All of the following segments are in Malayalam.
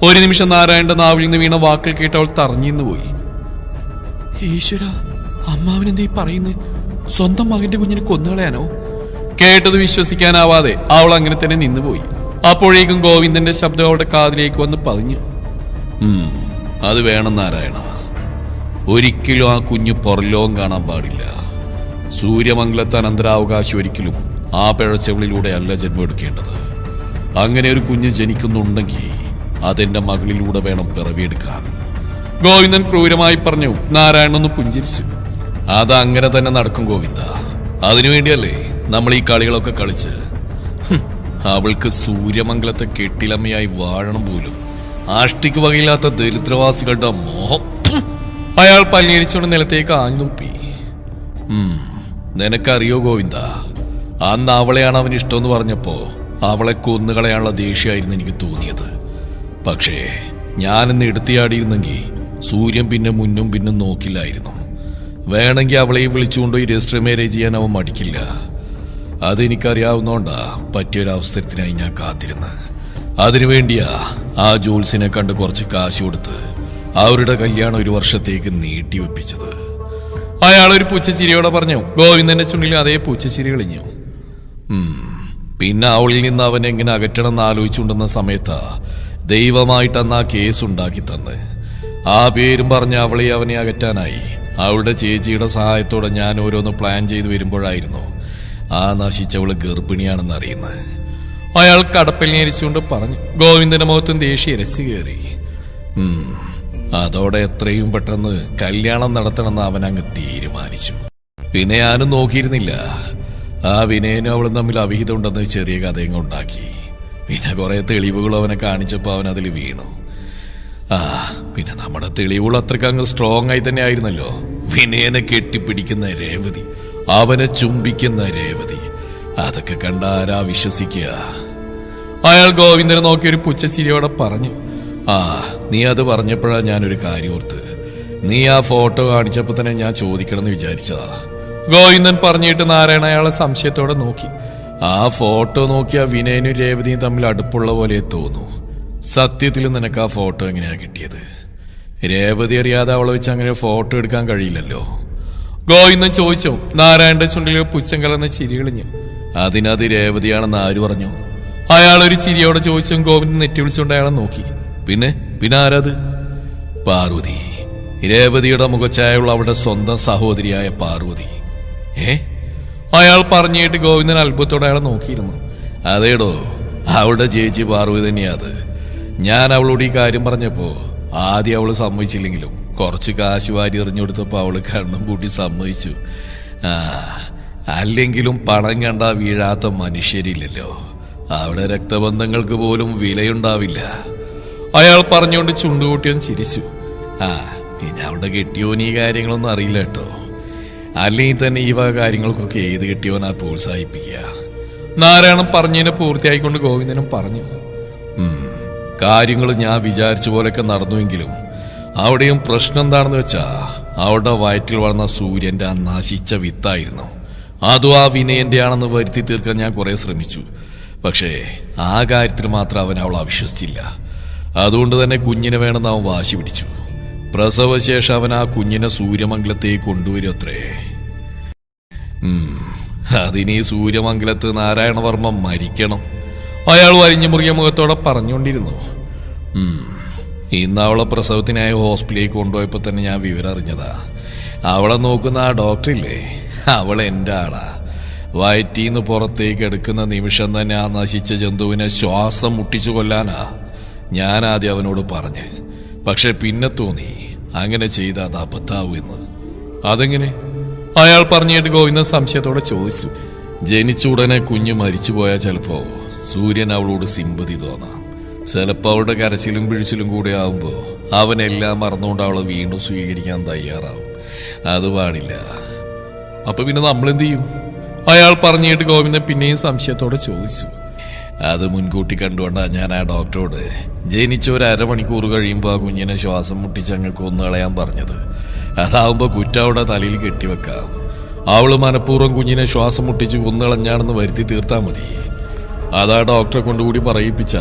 ഒരു നിമിഷം നാരായണന്റെ നാവിൽ നിന്ന് വീണ വാക്കിൽ കേട്ട് അവൾ തറഞ്ഞിന്ന് പോയി. ഈശ്വര, അമ്മാവനെന്തീ പറയുന്നത്? സ്വന്തം മകന്റെ കുഞ്ഞിനെ കൊന്നുകളയാനോ? കേട്ടത് വിശ്വസിക്കാനാവാതെ അവൾ അങ്ങനെ തന്നെ നിന്നുപോയി. അപ്പോഴേക്കും ഗോവിന്ദന്റെ ശബ്ദം അവളുടെ കാതിലേക്ക് വന്ന് പതിഞ്ഞു. അത് വേണം നാരായണ. ഒരിക്കലും ആ കുഞ്ഞ് പുറലോകം കാണാൻ പാടില്ല. സൂര്യമംഗലത്ത് അനന്തരാവകാശം ഒരിക്കലും ആ പിഴച്ചവളിലൂടെ അല്ല ജന്മം എടുക്കേണ്ടത്. അങ്ങനെ ഒരു കുഞ്ഞ് ജനിക്കുന്നുണ്ടെങ്കിൽ അതെന്റെ മകളിലൂടെ വേണം പിറവിയെടുക്കാൻ. ഗോവിന്ദൻ ക്രൂരമായി പറഞ്ഞു. നാരായണൻ ഒന്ന് പുഞ്ചിരിച്ചു. അതങ്ങനെ തന്നെ നടക്കും ഗോവിന്ദ. അതിനുവേണ്ടിയല്ലേ നമ്മൾ ഈ കളികളൊക്കെ കളിച്ച്. അവൾക്ക് സൂര്യമംഗലത്തെ കെട്ടിലമ്മയായി വാഴണം പോലും ആഷ്ടിക്ക് വകയില്ലാത്ത ദരിദ്രവാസികളുടെ മോഹം. അയാൾ പല്ലിയരിച്ചുകൊണ്ട് നിലത്തേക്ക് ആഞ്ഞു നോക്കി. നിനക്കറിയോ ഗോവിന്ദ, അന്ന് അവളെയാണ് അവൻ ഇഷ്ടമെന്ന് പറഞ്ഞപ്പോ അവളെ കൊന്നുകളയാനുള്ള ദേഷ്യമായിരുന്നു എനിക്ക് തോന്നിയത്. പക്ഷേ ഞാനിന്ന് എടുത്തിയാടിയിരുന്നെങ്കിൽ സൂര്യൻ പിന്നെ മുന്നും പിന്നും നോക്കില്ലായിരുന്നു. വേണമെങ്കിൽ അവളെയും വിളിച്ചുകൊണ്ടുപോയി രജിസ്റ്റർ മാരേജ് ചെയ്യാൻ അവൻ മടിക്കില്ല. അതെനിക്കറിയാവുന്നോണ്ടാ പറ്റിയൊരവസരത്തിനായി ഞാൻ കാത്തിരുന്ന്. അതിനുവേണ്ടിയാ ആ ജോൽസിനെ കണ്ട് കുറച്ച് കാശ് കൊടുത്ത് അവരുടെ കല്യാണം 1 വർഷത്തേക്ക് നീട്ടിവെപ്പിച്ചത്. അയാൾ ഒരു പൂച്ചച്ചിരിയോടെ പറഞ്ഞു. ഗോവിന്ദന്റെ ചുണ്ടിൽ അതേ പൂച്ചച്ചിരി കളിഞ്ഞു. പിന്നെ അവളിൽ നിന്ന് അവൻ എങ്ങനെ അകറ്റണം എന്ന് ആലോചിച്ചുകൊണ്ടുന്ന സമയത്താ ദൈവമായിട്ടന്ന് ആ കേസ് ഉണ്ടാക്കി തന്ന്. ആ പേരും പറഞ്ഞ് അവനെ അകറ്റാനായി അവളുടെ ചേച്ചിയുടെ സഹായത്തോടെ ഞാൻ ഓരോന്ന് പ്ലാൻ ചെയ്ത് വരുമ്പോഴായിരുന്നു ആ നശിച്ചവള് ഗർഭിണിയാണെന്ന് അറിയുന്നത്. അയാൾ കടപ്പൽ ഞെരിച്ചുകൊണ്ട് പറഞ്ഞു. ഗോവിന്ദന്റെ മുഖത്തും ദേഷ്യം ഇരച്ചു കയറി. അതോടെ എത്രയും പെട്ടെന്ന് കല്യാണം നടത്തണമെന്ന് അവൻ അങ്ങ് തീരുമാനിച്ചു. പിന്നെ ഞാനും നോക്കിയിരുന്നില്ല. ആ വിനയനും അവളും തമ്മിൽ അവിഹിതം ഉണ്ടെന്ന് ചെറിയ കഥയും ഉണ്ടാക്കി. പിന്നെ കുറെ തെളിവുകൾ അവനെ കാണിച്ചപ്പോൾ അവൻ അതിൽ വീണു. പിന്നെ നമ്മുടെ തെളിവുകൾ അത്രയ്ക്ക് അങ്ങ് സ്ട്രോങ് ആയി തന്നെ ആയിരുന്നല്ലോ. വിനയനെ കെട്ടിപ്പിടിക്കുന്ന രേവതി, അവനെ ചുംബിക്കുന്ന രേവതി, അതൊക്കെ കണ്ട ആരാ വിശ്വസിക്കുക? അയാൾ ഗോവിന്ദനെ നോക്കി ഒരു പുച്ഛച്ചിരിയോടെ പറഞ്ഞു. നീ അത് പറഞ്ഞപ്പോഴാ ഞാനൊരു കാര്യം ഓർത്ത്. നീ ആ ഫോട്ടോ കാണിച്ചപ്പോൾ തന്നെ ഞാൻ ചോദിക്കണമെന്ന് വിചാരിച്ചതാ. ഗോവിന്ദൻ പറഞ്ഞിട്ട് നാരായണ അയാളെ സംശയത്തോടെ നോക്കി. ആ ഫോട്ടോ നോക്കിയാ വിനയനും രേവതിയും തമ്മിൽ അടുപ്പുള്ള പോലെ തോന്നു. സത്യത്തിൽ നിനക്ക് ആ ഫോട്ടോ എങ്ങനെയാ കിട്ടിയത്? രേവതി അറിയാതെ അവളെ വെച്ച് അങ്ങനെ ഫോട്ടോ എടുക്കാൻ കഴിയില്ലല്ലോ. ഗോവിന്ദൻ ചോദിച്ചു. നാരായണന്റെ ചുണ്ടിൽ പുച്ഛം കലർന്ന ചിരി കളിഞ്ഞു. അതിനത് രേവതിയാണെന്ന് ആര് പറഞ്ഞു? അയാൾ ഒരു ചിരിയോടെ ചോദിച്ചു. ഗോവിന്ദൻ നെറ്റി വിളിച്ചുകൊണ്ട് അയാളെ നോക്കി. പിന്നെ ആരാത്? പാർവതി. രേവതിയുടെ മുഖച്ഛായുള്ള അവളുടെ സ്വന്തം സഹോദരിയായ പാർവതി. അയാൾ പറഞ്ഞിട്ട് ഗോവിന്ദൻ അത്ഭുതത്തോടെ അയാളെ നോക്കിയിരുന്നു. അതേടോ, അവളുടെ ചേച്ചി പാർവതി തന്നെയാ അത്. ഞാൻ അവളോട് ഈ കാര്യം പറഞ്ഞപ്പോ ആദ്യം അവള് സമ്മതിച്ചില്ലെങ്കിലും കുറച്ച് കാശ് വാരി എറിഞ്ഞു കൊടുത്തപ്പോ അവള് കണ്ണും പൂട്ടി സമ്മതിച്ചു. അല്ലെങ്കിലും പണം കണ്ടാ വീഴാത്ത മനുഷ്യരില്ലല്ലോ. അവിടെ രക്തബന്ധങ്ങൾക്ക് പോലും വിലയുണ്ടാവില്ല. അയാൾ പറഞ്ഞുകൊണ്ട് ചുണ്ടുകൂട്ടിയവൻ ചിരിച്ചു. പിന്നെ അവളുടെ കെട്ടിയോൻ ഈ കാര്യങ്ങളൊന്നും അറിയില്ല കേട്ടോ. അല്ലെങ്കിൽ തന്നെ ഈ വക കാര്യങ്ങൾക്കൊക്കെ ഏത് കെട്ടിയോനാ പ്രോത്സാഹിപ്പിക്കുക? നാരായണൻ പറഞ്ഞതിനെ പൂർത്തിയായിക്കൊണ്ട് ഗോവിന്ദനും പറഞ്ഞു. കാര്യങ്ങൾ ഞാൻ വിചാരിച്ച പോലെയൊക്കെ നടന്നുവെങ്കിലും അവിടെയും പ്രശ്നം എന്താണെന്ന് വെച്ചാ അവളുടെ വയറ്റിൽ വളർന്ന സൂര്യന്റെ ആ നശിച്ച വിത്തായിരുന്നു. അതും ആ വിനയന്റെ ആണെന്ന് വരുത്തി തീർക്കാൻ ഞാൻ കുറെ ശ്രമിച്ചു. പക്ഷേ ആ കാര്യത്തിൽ മാത്രം അവൻ അവൾ അവിശ്വസിച്ചില്ല. അതുകൊണ്ട് തന്നെ കുഞ്ഞിനെ വേണമെന്ന് അവൻ വാശി പിടിച്ചു. പ്രസവശേഷം അവൻ ആ കുഞ്ഞിനെ സൂര്യമംഗലത്തേക്ക് കൊണ്ടുവരും അത്രേ. അതിനീ സൂര്യമംഗലത്ത് നാരായണവർമ്മ മരിക്കണം. അയാൾ വലിഞ്ഞു മുറിയ മുഖത്തോടെ പറഞ്ഞുകൊണ്ടിരുന്നു. ഇന്ന് അവളെ പ്രസവത്തിനായി ഹോസ്പിറ്റലിലേക്ക് കൊണ്ടുപോയപ്പോൾ തന്നെ ഞാൻ വിവരം അറിഞ്ഞതാ. അവളെ നോക്കുന്ന ആ ഡോക്ടറില്ലേ, അവൾ എൻ്റെ ആളാ. വയറ്റീന്ന് പുറത്തേക്ക് എടുക്കുന്ന നിമിഷം തന്നെ ആ നശിച്ച ജന്തുവിനെ ശ്വാസം മുട്ടിച്ചു കൊല്ലാനാ ഞാൻ ആദ്യം അവനോട് പറഞ്ഞ്. പക്ഷെ പിന്നെ തോന്നി അങ്ങനെ ചെയ്ത അത് അബദ്ധാവെന്ന്. അതെങ്ങനെ? അയാൾ പറഞ്ഞിട്ട് ഗോവിന്ദൻ സംശയത്തോടെ ചോദിച്ചു. ജനിച്ച ഉടനെ കുഞ്ഞ് മരിച്ചു പോയാൽ ചിലപ്പോ സൂര്യൻ അവളോട് സിമ്പതി തോന്നാം. ചിലപ്പോൾ അവളുടെ കരച്ചിലും പിഴിച്ചിലും കൂടെ ആവുമ്പോ അവനെല്ലാം മറന്നുകൊണ്ട് അവളെ വീണ്ടും സ്വീകരിക്കാൻ തയ്യാറാവും. അത് പാടില്ല. അപ്പൊ പിന്നെ നമ്മളെന്ത് ചെയ്യും? അയാൾ പറഞ്ഞിട്ട് ഗോവിന്ദൻ പിന്നെയും സംശയത്തോടെ ചോദിച്ചു. അത് മുൻകൂട്ടി കണ്ടുകൊണ്ടാ ഞാൻ ആ ഡോക്ടറോട് ജനിച്ച 1 അരമണിക്കൂർ കഴിയുമ്പോൾ ആ കുഞ്ഞിനെ ശ്വാസം മുട്ടിച്ച് അങ്ങ് കൊന്നുകളയാൻ പറഞ്ഞത്. അതാവുമ്പോ കുറ്റം അവിടെ തലയിൽ കെട്ടിവെക്കാം. അവള് മനഃപൂർവ്വം കുഞ്ഞിനെ ശ്വാസം മുട്ടിച്ച് കൊന്നുകളഞ്ഞാണെന്ന് വരുത്തി തീർത്താൽ മതി. അതാ ഡോക്ടറെ കൊണ്ടുകൂടി പറയിപ്പിച്ച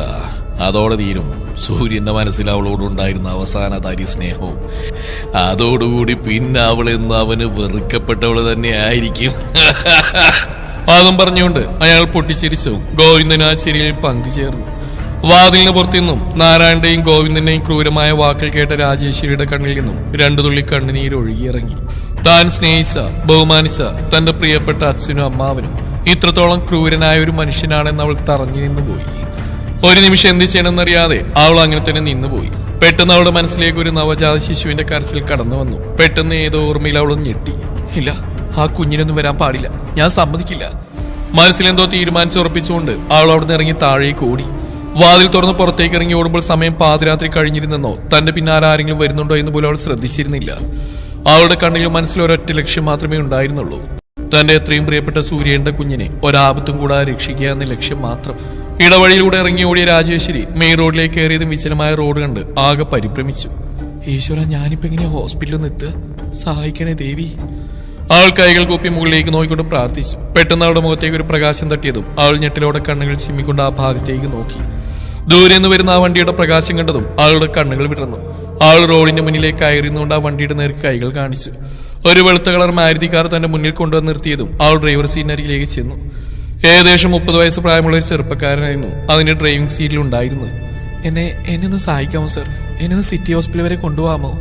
അതോടെ തീരും സൂര്യന്റെ മനസ്സിൽ അവളോടുണ്ടായിരുന്ന അവസാന തരി സ്നേഹവും. അതോടുകൂടി പിന്നെ അവളെന്ന് അവന് വെറുക്കപ്പെട്ടവള് തന്നെ ആയിരിക്കും. അതും പറഞ്ഞുകൊണ്ട് അയാൾ പൊട്ടിച്ചിരിച്ചു. ഗോവിന്ദൻ ആ ചിരിയിൽ പങ്കുചേർന്നു. വാതിലിന് പുറത്തുനിന്നും നാരായണന്റെയും ഗോവിന്ദന്റെയും ക്രൂരമായ വാക്കുകൾ കേട്ട രാജേശ്വരിയുടെ കണ്ണിൽ നിന്നും 2 തുള്ളി കണ്ണുനീര് ഒഴുകിയിറങ്ങി. താൻ സ്നേഹിച്ച ബഹുമാനിച്ച തന്റെ പ്രിയപ്പെട്ട അച്ഛനും അമ്മാവനും ഇത്രത്തോളം ക്രൂരനായ ഒരു മനുഷ്യനാണെന്ന് അവൾ തറഞ്ഞു നിന്നുപോയി. ഒരു നിമിഷം എന്ത് ചെയ്യണമെന്നറിയാതെ അവൾ അങ്ങനെ തന്നെ നിന്നുപോയി. പെട്ടെന്ന് അവളുടെ മനസ്സിലേക്ക് ഒരു നവജാത ശിശുവിന്റെ കരച്ചിൽ കടന്നു വന്നു. പെട്ടെന്ന് ഏതോ ഓർമ്മയിൽ അവളൊന്ന് ഞെട്ടി. ഇല്ല, ആ കുഞ്ഞിനൊന്നും വരാൻ പാടില്ല, ഞാൻ സമ്മതിക്കില്ല. മനസ്സിലെന്തോ തീരുമാനിച്ചുറപ്പിച്ചുകൊണ്ട് അവൾ അവിടെ നിന്ന് ഇറങ്ങി താഴേക്ക് ഓടി. വാതിൽ തുറന്ന് പുറത്തേക്ക് ഇറങ്ങി ഓടുമ്പോൾ സമയം പാതിരാത്രി കഴിഞ്ഞിരുന്നെന്നോ തന്റെ പിന്നാലെ ആരെങ്കിലും വരുന്നുണ്ടോ എന്ന് പോലും അവൾ ശ്രദ്ധിച്ചിരുന്നില്ല. അവളുടെ കണ്ണിലും മനസ്സിൽ ഒരൊറ്റ ലക്ഷ്യം മാത്രമേ ഉണ്ടായിരുന്നുള്ളൂ. തന്റെ എത്രയും പ്രിയപ്പെട്ട സൂര്യന്റെ കുഞ്ഞിനെ ഒരാപത്തും കൂടാതെ രക്ഷിക്കുക എന്ന ലക്ഷ്യം മാത്രം. ഇടവഴിയിലൂടെ ഇറങ്ങി ഓടിയ രാജേശ്വരി മെയിൻ റോഡിലേക്ക് കയറിയതും വിശലമായ റോഡ് കണ്ട് ആകെ പരിഭ്രമിച്ചു. ഈശ്വര, ഞാനിപ്പോ എങ്ങനെയാ ഹോസ്പിറ്റലിൽ നിന്ന് എത്തുക? സഹായിക്കണേ ദേവി. അവൾ കൈകൾ കൂപ്പി മുകളിലേക്ക് നോക്കിക്കൊണ്ട് പ്രാർത്ഥിച്ചു. പെട്ടെന്ന് അവളുടെ മുഖത്തേക്ക് ഒരു പ്രകാശം തട്ടിയതും അവൾ ഞെട്ടിലോടെ കണ്ണുകൾ ചിമ്മിക്കൊണ്ട് ആ ഭാഗത്തേക്ക് നോക്കി. ദൂരെ നിന്ന് വരുന്ന ആ വണ്ടിയുടെ പ്രകാശം കണ്ടതും അവളുടെ കണ്ണുകൾ വിടർന്നു. അവൾ റോഡിന്റെ മുന്നിലേക്ക് കയറിയുന്നുകൊണ്ട് ആ വണ്ടിയുടെ നേർക്ക് കൈകൾ കാണിച്ചു. ഒരു വെളുത്ത കളർ മാരുതി കാർ തന്റെ മുന്നിൽ കൊണ്ടുവന്ന് നിർത്തിയതും അവൾ ഡ്രൈവർ സീറ്റിനരികിലേക്ക് ചെന്നു. ഏകദേശം 30 വയസ്സ് പ്രായമുള്ള ഒരു ചെറുപ്പക്കാരനായിരുന്നു അതിന്റെ ഡ്രൈവിംഗ് സീറ്റിൽ ഉണ്ടായിരുന്നത്. എന്നെ ഒന്ന് സഹായിക്കാമോ സർ? എന്നെ ഒന്ന് സിറ്റി ഹോസ്പിറ്റൽ വരെ കൊണ്ടുപോകാമോ?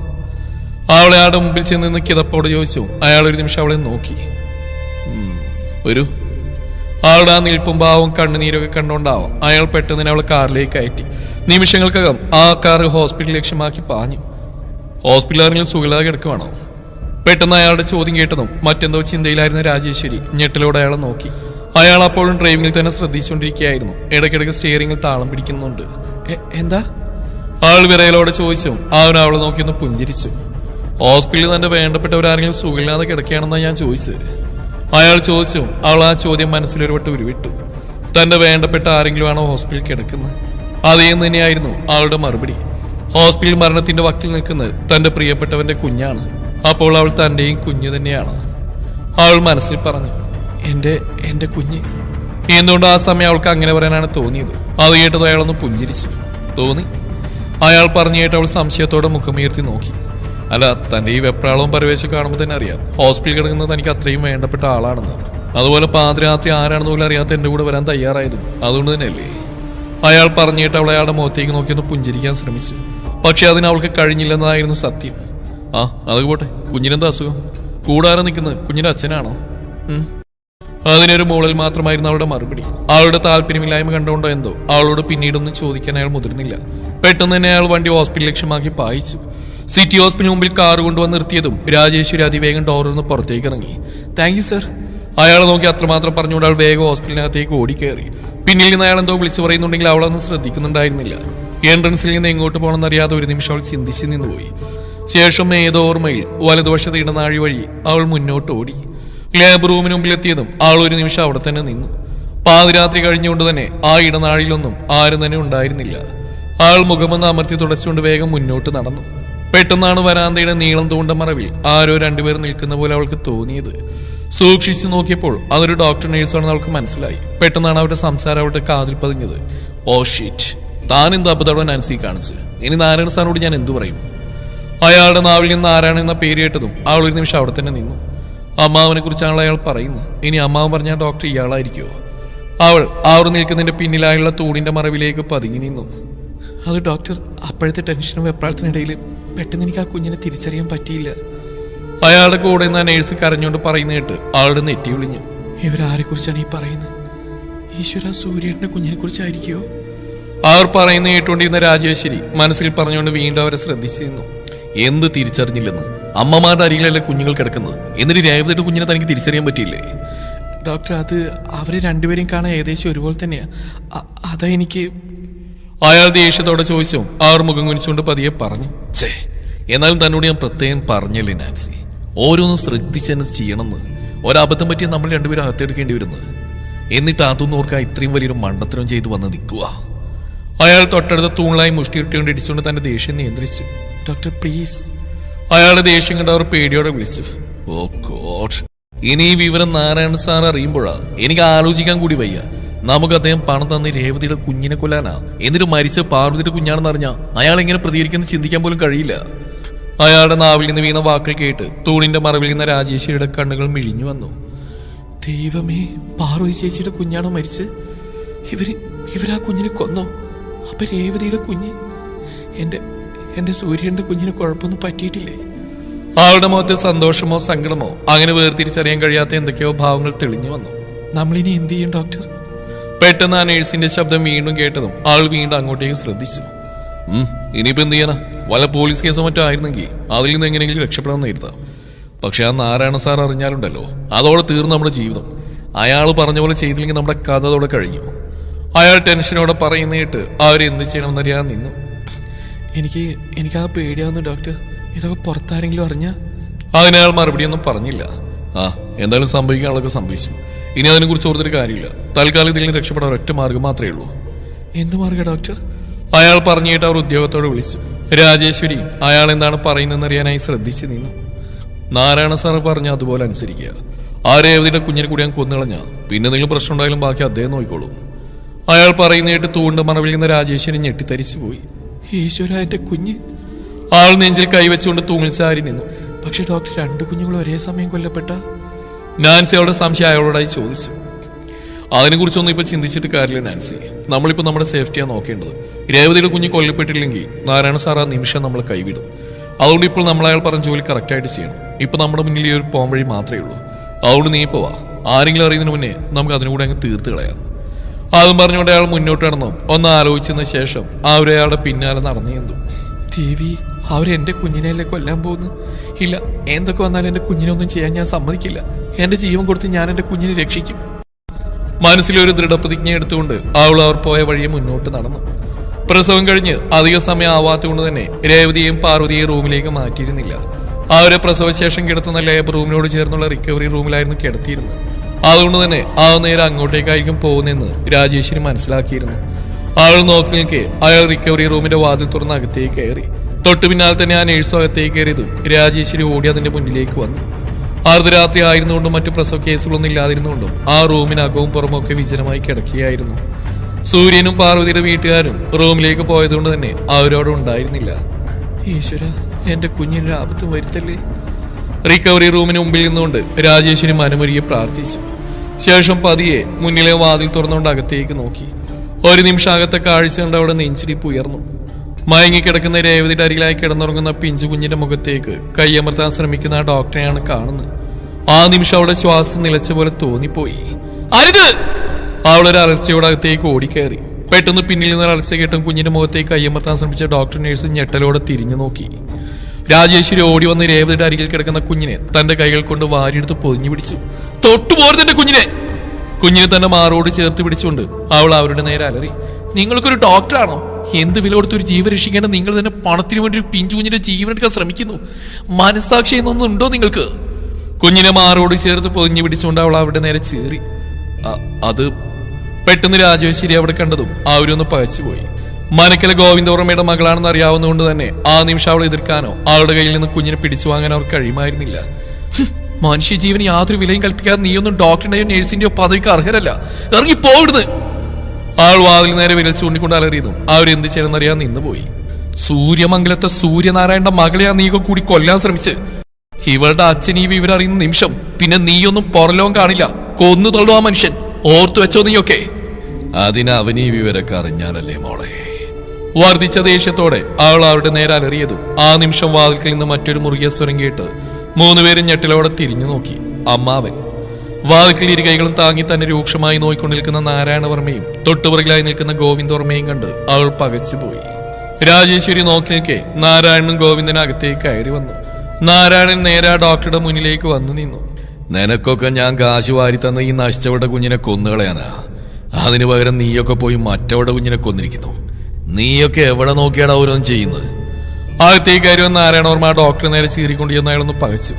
അവളെ അയാളുടെ മുമ്പിൽ ചെന്ന് നിന്ന് കിതപ്പോട് ചോദിച്ചു. അയാൾ ഒരു നിമിഷം അവളെ നോക്കി. ഒരു അവളുടെ ആ നിൽപ്പും ഭാവവും കണ്ണുനീരൊക്കെ കണ്ടുകൊണ്ടാവാം അയാൾ പെട്ടെന്ന് തന്നെ അവളെ കാറിലേക്ക് കയറ്റി. നിമിഷങ്ങൾക്കകം ആ കാർ ഹോസ്പിറ്റൽ ലക്ഷ്യമാക്കി പാഞ്ഞു. ഹോസ്പിറ്റലിൽ ആരെങ്കിലും സുഖമില്ലാതെ കിടക്കുവാണോ? പെട്ടെന്ന് അയാളുടെ ചോദ്യം കേട്ടതും മറ്റെന്തോ ചിന്തയിലായിരുന്ന രാജേശ്വരി ഞെട്ടലോടെ അയാളെ നോക്കി. അയാൾ അപ്പോഴും ഡ്രൈവിംഗിൽ തന്നെ ശ്രദ്ധിച്ചുകൊണ്ടിരിക്കുകയായിരുന്നു. ഇടയ്ക്കിടയ്ക്ക് സ്റ്റിയറിംഗിൽ താളം പിടിക്കുന്നുണ്ട്. എന്താ? ആൾ വിറയലോടെ ചോദിച്ചു. അവളെ നോക്കിയൊന്ന് പുഞ്ചിരിച്ചു. ഹോസ്പിറ്റലിൽ തന്റെ വേണ്ടപ്പെട്ടവരാരെങ്കിലും സുഖമില്ലാതെ കിടക്കുകയാണെന്നാണ് ഞാൻ ചോദിച്ചത്. അയാൾ ചോദിച്ചു. അവൾ ആ ചോദ്യം മനസ്സിലൊരു വട്ടം ഉരുവിട്ടു. തന്റെ വേണ്ടപ്പെട്ട ആരെങ്കിലും ആണോ ഹോസ്പിറ്റലിൽ കിടക്കുന്നത്? അതേന്ന് തന്നെയായിരുന്നു അവളുടെ മറുപടി. ഹോസ്പിറ്റൽ മരണത്തിന്റെ വക്കിൽ നിൽക്കുന്നത് തന്റെ പ്രിയപ്പെട്ടവന്റെ കുഞ്ഞാണ്. അപ്പോൾ അവൾ തന്റെയും കുഞ്ഞു തന്നെയാണ്. അവൾ മനസ്സിൽ പറഞ്ഞു, എന്റെ കുഞ്ഞ്. എന്തുകൊണ്ട് ആ സമയം അവൾക്ക് അങ്ങനെ പറയാനാണ് തോന്നിയത്. അത് കേട്ടത് അയാളൊന്ന് പുഞ്ചിരിച്ചു. തോന്നി? അയാൾ പറഞ്ഞു കേട്ട് അവൾ സംശയത്തോടെ മുഖമുയർത്തി നോക്കി. അല്ല, തന്റെ ഈ വെപ്രാളവും പരവേശം കാണുമ്പോൾ തന്നെ അറിയാം ഹോസ്പിറ്റലിൽ കിടക്കുന്നത് തനിക്ക് അത്രയും വേണ്ടപ്പെട്ട ആളാണെന്ന്. അതുപോലെ പാതിരാത്രി ആരാണെന്ന് പോലും അറിയാത്ത എന്റെ കൂടെ വരാൻ തയ്യാറായതും അതുകൊണ്ട് തന്നെയല്ലേ? അയാൾ പറഞ്ഞിട്ട് അവൾ അയാളുടെ മുഖത്തേക്ക് നോക്കിയൊന്ന് പുഞ്ചിരിക്കാൻ ശ്രമിച്ചു. പക്ഷെ അതിന് അവൾക്ക് കഴിഞ്ഞില്ലെന്നതായിരുന്നു സത്യം. ആ, അത് പോട്ടെ, കുഞ്ഞിനെന്താ അസുഖം? കൂടാതെ നിൽക്കുന്നത് കുഞ്ഞിന്റെ അച്ഛനാണോ? അതിനൊരു മൂളൽ മാത്രമായിരുന്നു അവളുടെ മറുപടി. അവളുടെ താല്പര്യമില്ലായ്മ കണ്ടുകൊണ്ടോ എന്തോ അവളോട് പിന്നീടൊന്നും ചോദിക്കാൻ അയാൾ മുതിർന്നില്ല. പെട്ടെന്ന് തന്നെ അയാൾ വണ്ടി ഹോസ്പിറ്റൽ ലക്ഷ്യമാക്കി പായിച്ചു. സിറ്റി ഹോസ്പിറ്റൽ മുമ്പിൽ കാർ കൊണ്ടുവന്ന് നിർത്തിയതും രാജേശ്വരി അതിവേഗം ഡോറിന്ന് പുറത്തേക്ക് ഇറങ്ങി. Thank you sir. അയാളെ നോക്കി അത്രമാത്രം പറഞ്ഞുകൊണ്ട് അവൾ വേഗം ഹോസ്പിറ്റലിനകത്തേക്ക് ഓടിക്കയറി. പിന്നിൽ നിന്ന് അയാൾ എന്തോ വിളിച്ചു പറയുന്നുണ്ടെങ്കിൽ അവളൊന്നും ശ്രദ്ധിക്കുന്നുണ്ടായിരുന്നില്ല. എൻട്രൻസിൽ നിന്ന് എങ്ങോട്ട് പോകണമെന്നറിയാതെ ഒരു നിമിഷം അവൾ ചിന്തിച്ച് നിന്നുപോയി. ശേഷം ഏതോ ഓർമ്മയിൽ വലതുവശത്തെ ഇടനാഴി വഴി അവൾ മുന്നോട്ട് ഓടി. ലാബ് റൂമിന് മുമ്പിലെത്തിയതും അവൾ ഒരു നിമിഷം അവിടെ തന്നെ നിന്നു. പാതിരാത്രി കഴിഞ്ഞുകൊണ്ട് തന്നെ ആ ഇടനാഴിയിലൊന്നും ആരും തന്നെ ഉണ്ടായിരുന്നില്ല. ആൾ മുഖമൊന്ന് അമർത്തി തുടച്ചുകൊണ്ട് വേഗം മുന്നോട്ട് നടന്നു. പെട്ടെന്നാണ് വരാന്തയുടെ നീളം തൂണ്ട മറവിൽ ആരോ രണ്ടുപേർ നിൽക്കുന്ന പോലെ അവൾക്ക് തോന്നിയത്. സൂക്ഷിച്ചു നോക്കിയപ്പോൾ അതൊരു ഡോക്ടർ നേഴ്സാണെന്ന് അവൾക്ക് മനസ്സിലായി. പെട്ടെന്നാണ് അവരുടെ സംസാരം അവളുടെ കാതിൽ പതിഞ്ഞത്. ഓ ഷീറ്റ്, താൻ എന്ത് അബദ്ധം നാൻസി കാണിച്ചു? ഇനി നാരായണ സാറിനോട് ഞാൻ എന്തു പറയും? അയാളുടെ നാവിൽ നിന്ന് നാരായണൻ എന്ന പേര് കേട്ടതും അവൾ ഒരു നിമിഷം അവിടെ തന്നെ നിന്നു. അമ്മാവനെ കുറിച്ചാണല്ലോ അയാൾ പറയുന്നത്. ഇനി അമ്മാവൻ പറഞ്ഞാൽ ഡോക്ടർ ഇയാളായിരിക്കുമോ? അവൾ അവർ നിൽക്കുന്നതിന്റെ പിന്നിലായുള്ള തൂണിന്റെ മറവിലേക്ക് പതുങ്ങി നിന്നു. അത് ഡോക്ടർ, അപ്പോഴത്തെ ടെൻഷനും വെപ്രാളത്തിനിടയിൽ പെട്ടെന്ന് എനിക്ക് ആ കുഞ്ഞിനെ തിരിച്ചറിയാൻ പറ്റിയില്ല. അയാളുടെ കൂടെ നിന്ന് ആ നേഴ്സ് കരഞ്ഞുകൊണ്ട് പറയുന്ന കേട്ട് ആളുടെ നെറ്റി വിളിഞ്ഞു. ഇവരാരെ കുറിച്ചാണ് ഈ പറയുന്നത്? ഈശ്വര, സൂര്യന്റെ കുഞ്ഞിനെ കുറിച്ചായിരിക്കുമോ? അവർ പറയുന്ന കേട്ടുകൊണ്ടിരുന്ന രാജേശ്വരി മനസ്സിൽ പറഞ്ഞുകൊണ്ട് വീണ്ടും അവരെ ശ്രദ്ധിച്ചിരുന്നു. എന്ത് തിരിച്ചറിഞ്ഞില്ലെന്ന്? അമ്മമാരുടെ അരികിലല്ലേ കുഞ്ഞുങ്ങൾ കിടക്കുന്നത്. എന്നിട്ട് രേവതിയുടെ കുഞ്ഞിനെ തനിക്ക് തിരിച്ചറിയാൻ പറ്റിയില്ലേ? ഡോക്ടർ, അത് അവരെ രണ്ടുപേരെയും കാണാൻ ഏകദേശം ഒരുപോലെ തന്നെയാ. അതാ എനിക്ക്. അയാൾ ദേഷ്യത്തോടെ ചോദിച്ചു. അവർ മുഖം കുനിച്ചുകൊണ്ട് പതിയെ പറഞ്ഞു. ഛേ, എന്നാലും തന്നോട് ഞാൻ പ്രത്യേകം പറഞ്ഞല്ലേ നാൻസി, ഓരോന്നും ശ്രദ്ധിച്ചെന്ന് ചെയ്യണമെന്ന്. ഒരബദ്ധം പറ്റിയ നമ്മൾ രണ്ടുപേരും അകത്തെടുക്കേണ്ടി വരുന്നത്. എന്നിട്ട് അതൊന്നും ഓർക്കാൻ ഇത്രയും വലിയൊരു മണ്ടത്തരം ചെയ്തു വന്ന് നിൽക്കുക. അയാൾ തൊട്ടടുത്ത തൂണായി മുഷ്ടിയിട്ടുകൊണ്ട് ഇടിച്ചുകൊണ്ട് തന്റെ ദേഷ്യം നിയന്ത്രിച്ചു. Doctor please. അയാളുടെ ദേഷ്യം കണ്ട് അവർ പേടിയോടെ വിളിച്ചു. ഓ ഗോഡ്. ഇനി ഈ വിവരം നാരായണ സാർ അറിയുമ്പോഴാ എനിക്ക് ആലോചിക്കാൻ കൂടി വയ്യ. നമുക്ക് അദ്ദേഹം പണം തന്ന് രേവതിയുടെ കുഞ്ഞിനെ കൊല്ലാനാ, എന്നിട്ട് മരിച്ച പാർവതിയുടെ കുഞ്ഞാണെന്ന് അറിഞ്ഞാ അയാൾ എങ്ങനെ പ്രതികരിക്കുന്നത് ചിന്തിക്കാൻ പോലും കഴിയില്ല. അയാളുടെ നാവിൽ നിന്ന് വീണ വാക്കുകൾ കേട്ട് തൂണിന്റെ മറവിൽ നിന്ന് രാജേശ്വരിയുടെ കണ്ണുകൾ മിഴിഞ്ഞു വന്നു. ദൈവമേ, പാർവതി ചേച്ചിയുടെ കുഞ്ഞാണോ മരിച്ച്? ഇവരാ കുഞ്ഞിനെ കൊന്നോ? അപ്പൊ രേവതിയുടെ കുഞ്ഞ്, എന്റെ സൂര്യന്റെ കുഞ്ഞിന് കുഴപ്പമൊന്നും പറ്റിയിട്ടില്ലേ? അവളുടെ മുഖത്ത് സന്തോഷമോ സങ്കടമോ അങ്ങനെ വേർതിരിച്ചറിയാൻ കഴിയാത്ത എന്തൊക്കെയോ ഭാവങ്ങൾ തെളിഞ്ഞു വന്നു. നമ്മളിനി എന്ത് ചെയ്യും ഡോക്ടർ? പെട്ടെന്ന് ആ നേഴ്സിന്റെ ശബ്ദം വീണ്ടും കേട്ടതും ആൾ വീണ്ടും അങ്ങോട്ടേക്ക് ശ്രദ്ധിച്ചു. ഇനിയിപ്പോ എന്ത് ചെയ്യാനാ? വല്ല പോലീസ് കേസോ മറ്റോ ആയിരുന്നെങ്കിൽ അതിൽ നിന്ന് എങ്ങനെയെങ്കിലും രക്ഷപ്പെടാമെന്ന് കരുതാം. പക്ഷെ ആ നാരായണ സാർ അറിഞ്ഞാലുണ്ടല്ലോ, അതോടെ തീർന്നു നമ്മുടെ ജീവിതം. അയാൾ പറഞ്ഞ പോലെ ചെയ്തില്ലെങ്കിൽ നമ്മുടെ കഥ അതോടെ കഴിഞ്ഞു. അയാൾ ടെൻഷനോടെ പറയുന്ന കേട്ട് അവരെന്ത് ചെയ്യണമെന്നറിയാൻ നിന്നു. എനിക്ക് ആ പേടിയാവുന്നു ഡോക്ടർ. ഇതൊക്കെ പുറത്താരെങ്കിലും അറിഞ്ഞാ? അതിനയാൾ മറുപടിയൊന്നും പറഞ്ഞില്ല. എന്തായാലും സംഭവിക്കാനുള്ളതൊക്കെ സംഭവിച്ചു. ഇനി അതിനെക്കുറിച്ച് ഓർത്തൊരു കാര്യമില്ല. തൽക്കാലം ഇതിൽ നിന്ന് രക്ഷപ്പെടാൻ ഒറ്റ മാർഗം മാത്രമേ ഉള്ളൂ. എന്ത് മാർഗം ഡോക്ടർ? അയാൾ പറഞ്ഞിട്ട് അവർ ഉദ്യോഗത്തോടെ വിളിച്ചു. രാജേശ്വരി അയാൾ എന്താണ് പറയുന്നതെന്നറിയാനായി ശ്രദ്ധിച്ചു നിന്നു. നാരായണ സാർ പറഞ്ഞ അതുപോലെ അനുസരിക്കുക. ആ രേവതിയുടെ കുഞ്ഞിനെ കൂടി ഞാൻ കൊന്നുകളഞ്ഞ പിന്നെ എന്തെങ്കിലും പ്രശ്നം ഉണ്ടായാലും ബാക്കി അദ്ദേഹം നോക്കിക്കോളും. അയാൾ പറയുന്നേട്ട് തൂണ്ട് മറവിൽ നിന്ന് രാജേശ്വരി ഞെട്ടിത്തരിച്ചു പോയി. ഈശ്വര, എന്റെ കുഞ്ഞ്! ആൾ നെഞ്ചിൽ കൈവച്ചുകൊണ്ട് തൂങ്ങിൽ ചാരി നിന്നു. പക്ഷെ ഡോക്ടർ, 2 കുഞ്ഞുങ്ങൾ ഒരേ സമയം കൊല്ലപ്പെട്ട? നാൻസി അവളുടെ സംശയം അയാളോടായി ചോദിച്ചു. അതിനെക്കുറിച്ചൊന്നും ഇപ്പൊ ചിന്തിച്ചിട്ട് കാര്യമില്ല നാൻസി. നമ്മളിപ്പോ നമ്മുടെ സേഫ്റ്റിയാണ് നോക്കേണ്ടത്. രേവതിയുടെ കുഞ്ഞ് കൊല്ലപ്പെട്ടില്ലെങ്കിൽ നാരായണ സാർ ആ നിമിഷം നമ്മൾ കൈവിടും. അതുകൊണ്ട് ഇപ്പോൾ നമ്മൾ അയാൾ പറഞ്ഞ ജോലി കറക്റ്റായിട്ട് ചെയ്യണം. ഇപ്പൊ നമ്മുടെ മുന്നിൽ ഈ ഒരു പോം വഴി മാത്രമേ ഉള്ളൂ. അതുകൊണ്ട് നീ പോവാ. ആരെങ്കിലും അറിയുന്നതിന് മുന്നേ നമുക്ക് അതിനുകൂടെ അങ്ങ് തീർത്ത് കളയാം. അതും പറഞ്ഞുകൊണ്ട് അയാൾ മുന്നോട്ട് നടന്നു. ഒന്ന് ആലോചിച്ചതിന് ശേഷം അവരയാളുടെ പിന്നാലെ നടന്നു ചെന്നു. ദേവി, അവരെന്റെ കുഞ്ഞിനെയല്ലേ കൊല്ലാൻ പോകുന്നു? ഇല്ല, എന്തൊക്കെ വന്നാലും എന്റെ കുഞ്ഞിനൊന്നും ചെയ്യാൻ ഞാൻ സമ്മതിക്കില്ല. എന്റെ ജീവൻ കൊടുത്ത് ഞാൻ എന്റെ കുഞ്ഞിനെ രക്ഷിക്കും. മനസ്സിലൊരു ദൃഢപ്രതിജ്ഞ എടുത്തുകൊണ്ട് അവർ പോയ വഴിയെ മുന്നോട്ട് നടന്നു. പ്രസവം കഴിഞ്ഞ് അധിക സമയം ആവാത്തതുകൊണ്ട് തന്നെ രേവതിയെയും പാർവതിയെയും റൂമിലേക്ക് മാറ്റിയിരുന്നില്ല. അവരെ പ്രസവശേഷം കിടത്തുന്ന ലേബർ റൂമിനോട് ചേർന്നുള്ള റിക്കവറി റൂമിലായിരുന്നു കിടത്തിയിരുന്നത്. അതുകൊണ്ട് തന്നെ ആ നേരെ അങ്ങോട്ടേക്കായിരിക്കും പോകുന്നതെന്ന് രാജേശ്വരി മനസ്സിലാക്കിയിരുന്നു. ആൾ നോക്കി നിൽക്കെ അയാൾ റിക്കവറി റൂമിന്റെ വാതിൽ തുറന്ന് അകത്തേക്ക് കയറി. തൊട്ടു പിന്നാലെ തന്നെ ആ നേഴ്സും അകത്തേക്ക് കയറിയതും രാജേശ്വരി ഓടി അതിന്റെ മുന്നിലേക്ക് വന്നു. അർദ്ധരാത്രി ആയിരുന്നുകൊണ്ടും മറ്റു പ്രസവ കേസുകളൊന്നും ഇല്ലാതിരുന്നുകൊണ്ടും ആ റൂമിനകവും പുറമൊക്കെ വിജനമായി കിടക്കുകയായിരുന്നു. സൂര്യനും പാർവതിയുടെ വീട്ടുകാരും റൂമിലേക്ക് പോയതുകൊണ്ട് തന്നെ അവരോട് ഉണ്ടായിരുന്നില്ല. ഈശ്വര, എന്റെ കുഞ്ഞിനൊരു ആപത്തും വരുത്തല്ലേ. റിക്കവറി റൂമിന് മുമ്പിൽ നിന്നുകൊണ്ട് രാജേശ്വരി മനമൊരുകെ പ്രാർത്ഥിച്ചു. ശേഷം പതിയെ മുന്നിലെ വാതിൽ തുറന്നുകൊണ്ട് അകത്തേക്ക് നോക്കി. ഒരു നിമിഷം അകത്തെ കാഴ്ച കണ്ട് അവിടെ നെഞ്ചിടിപ്പ് ഉയർന്നു. മയങ്ങിക്കിടക്കുന്ന രേവതിയുടെ അരികിലായി കിടന്നുറങ്ങുന്ന പിഞ്ചു കുഞ്ഞിന്റെ മുഖത്തേക്ക് കൈയമർത്താൻ ശ്രമിക്കുന്ന ആ ഡോക്ടറെയാണ് കാണുന്നത്. ആ നിമിഷം അവിടെ ശ്വാസം നിലച്ച പോലെ തോന്നിപ്പോയി. അരുത്! അവളൊരു അലർച്ചയോടെ അകത്തേക്ക് ഓടിക്കയറി. പെട്ടെന്ന് പിന്നിൽ നിന്ന് അലർച്ച കേട്ടും കുഞ്ഞിന്റെ മുഖത്തേക്ക് കൈയമർത്താൻ ശ്രമിച്ച ഡോക്ടർ നേഴ്സ് ഞെട്ടലോടെ തിരിഞ്ഞു നോക്കി. രാജേശ്വരി ഓടി വന്ന് രേവതിയുടെ അരികിൽ കിടക്കുന്ന കുഞ്ഞിനെ തന്റെ കൈകൾ കൊണ്ട് വാരിയെടുത്ത് പൊതിഞ്ഞു പിടിച്ചു. തൊട്ടുപോരുതെന്റെ കുഞ്ഞിനെ! കുഞ്ഞിനെ തന്റെ മാറോട് ചേർത്ത് പിടിച്ചുകൊണ്ട് അവൾ അവരുടെ നേരെ അലറി. നിങ്ങൾക്കൊരു ഡോക്ടറാണോ? എന്ത് വില കൊടുത്തൊരു ജീവൻ രക്ഷിക്കേണ്ട നിങ്ങൾ തന്നെ പണത്തിന് വേണ്ടി ഒരു പിഞ്ചു കുഞ്ഞിന്റെ ജീവനെടുക്കാൻ ശ്രമിക്കുന്നു. മനസ്സാക്ഷി എന്നൊന്നും ഉണ്ടോ നിങ്ങൾക്ക്? കുഞ്ഞിനെ മാറോട് ചേർത്ത് പൊതിഞ്ഞു പിടിച്ചുകൊണ്ട് അവൾ അവരുടെ നേരെ ചേറി. അത് പെട്ടെന്ന് രാജേശ്വരി അവിടെ കണ്ടതും അവരൊന്ന് പകച്ചുപോയി. മനക്കല ഗോവിന്ദവർമ്മയുടെ മകളാണെന്ന് അറിയാവുന്നതുകൊണ്ട് തന്നെ ആ നിമിഷം അവളെ എതിർക്കാനോ അവളുടെ കയ്യിൽ നിന്ന് കുഞ്ഞിനെ പിടിച്ചു വാങ്ങാൻ അവർ കഴിയുമായിരുന്നില്ല. മനുഷ്യജീവന് യാതൊരു വിലയും കൽപ്പിക്കാതെ നീയൊന്നും ഡോക്ടറിന്റെയോ നേഴ്സിന്റെയോ പദവിക്ക് അർഹരല്ല. ഇറങ്ങി പോവിടുന്ന്! ആൾ വാതിൽ നേരെ വിരൽ ചൂണ്ടിക്കൊണ്ട് അലറിയതും അവരെന്ത് ചെയ്യണമെന്നറിയാൻ നിന്നുപോയി. സൂര്യമംഗലത്തെ സൂര്യനാരായണന്റെ മകളെയാ നീയൊക്കെ കൂടി കൊല്ലാൻ ശ്രമിച്ച്. ഇവളുടെ അച്ഛൻ ഈ വിവരം അറിയുന്ന നിമിഷം പിന്നെ നീയൊന്നും പുറലോകം കാണില്ല. കൊന്നു തള്ളു ആ മനുഷ്യൻ. ഓർത്തു വെച്ചോ നീയൊക്കെ. അതിന് അവനീ വിവരമൊക്കെ അറിഞ്ഞാലല്ലേ മോളെ. വർദ്ധിച്ച ദേഷ്യത്തോടെ അവൾ അവരുടെ നേരെ അലറിയതും ആ നിമിഷം വാതിൽക്കിൽ നിന്ന് മറ്റൊരു മുറുകിയ സ്വരം കേട്ട് 3 പേരും ഞെട്ടിലോടെ തിരിഞ്ഞു നോക്കി. അമ്മാവൻ വാതിൽക്കിൽ ഇരുകൈകളും താങ്ങി തന്നെ രൂക്ഷമായി നോയിക്കൊണ്ടിരിക്കുന്ന നാരായണവർമ്മയും തൊട്ടുപുറകിലായി നിൽക്കുന്ന ഗോവിന്ദവർമ്മയും കണ്ട് അവൾ പകച്ചുപോയി. രാജേശ്വരി നോക്കി നിൽക്കെ നാരായണനും ഗോവിന്ദനകത്തേക്ക് കയറി വന്നു. നാരായണൻ നേരെ ഡോക്ടറുടെ മുന്നിലേക്ക് വന്നു നിന്നു. നിനക്കൊക്കെ ഞാൻ കാശ് വാരി തന്ന ഈ നശിച്ചവളുടെ കുഞ്ഞിനെ കൊന്നുകളയാനാ. അതിനു പകരം നീയൊക്കെ പോയി മറ്റവളുടെ കുഞ്ഞിനെ കൊന്നിരിക്കുന്നു. നീയൊക്കെ എവിടെ നോക്കിയാടാ ഓരോന്നും ചെയ്യുന്നത്? അകത്തേക്ക് കയറി വന്ന നാരായണവർമ്മ ഡോക്ടറെ നേരെ ചീറിക്കൊണ്ടിരുന്ന അയാളൊന്ന് പകച്ചു.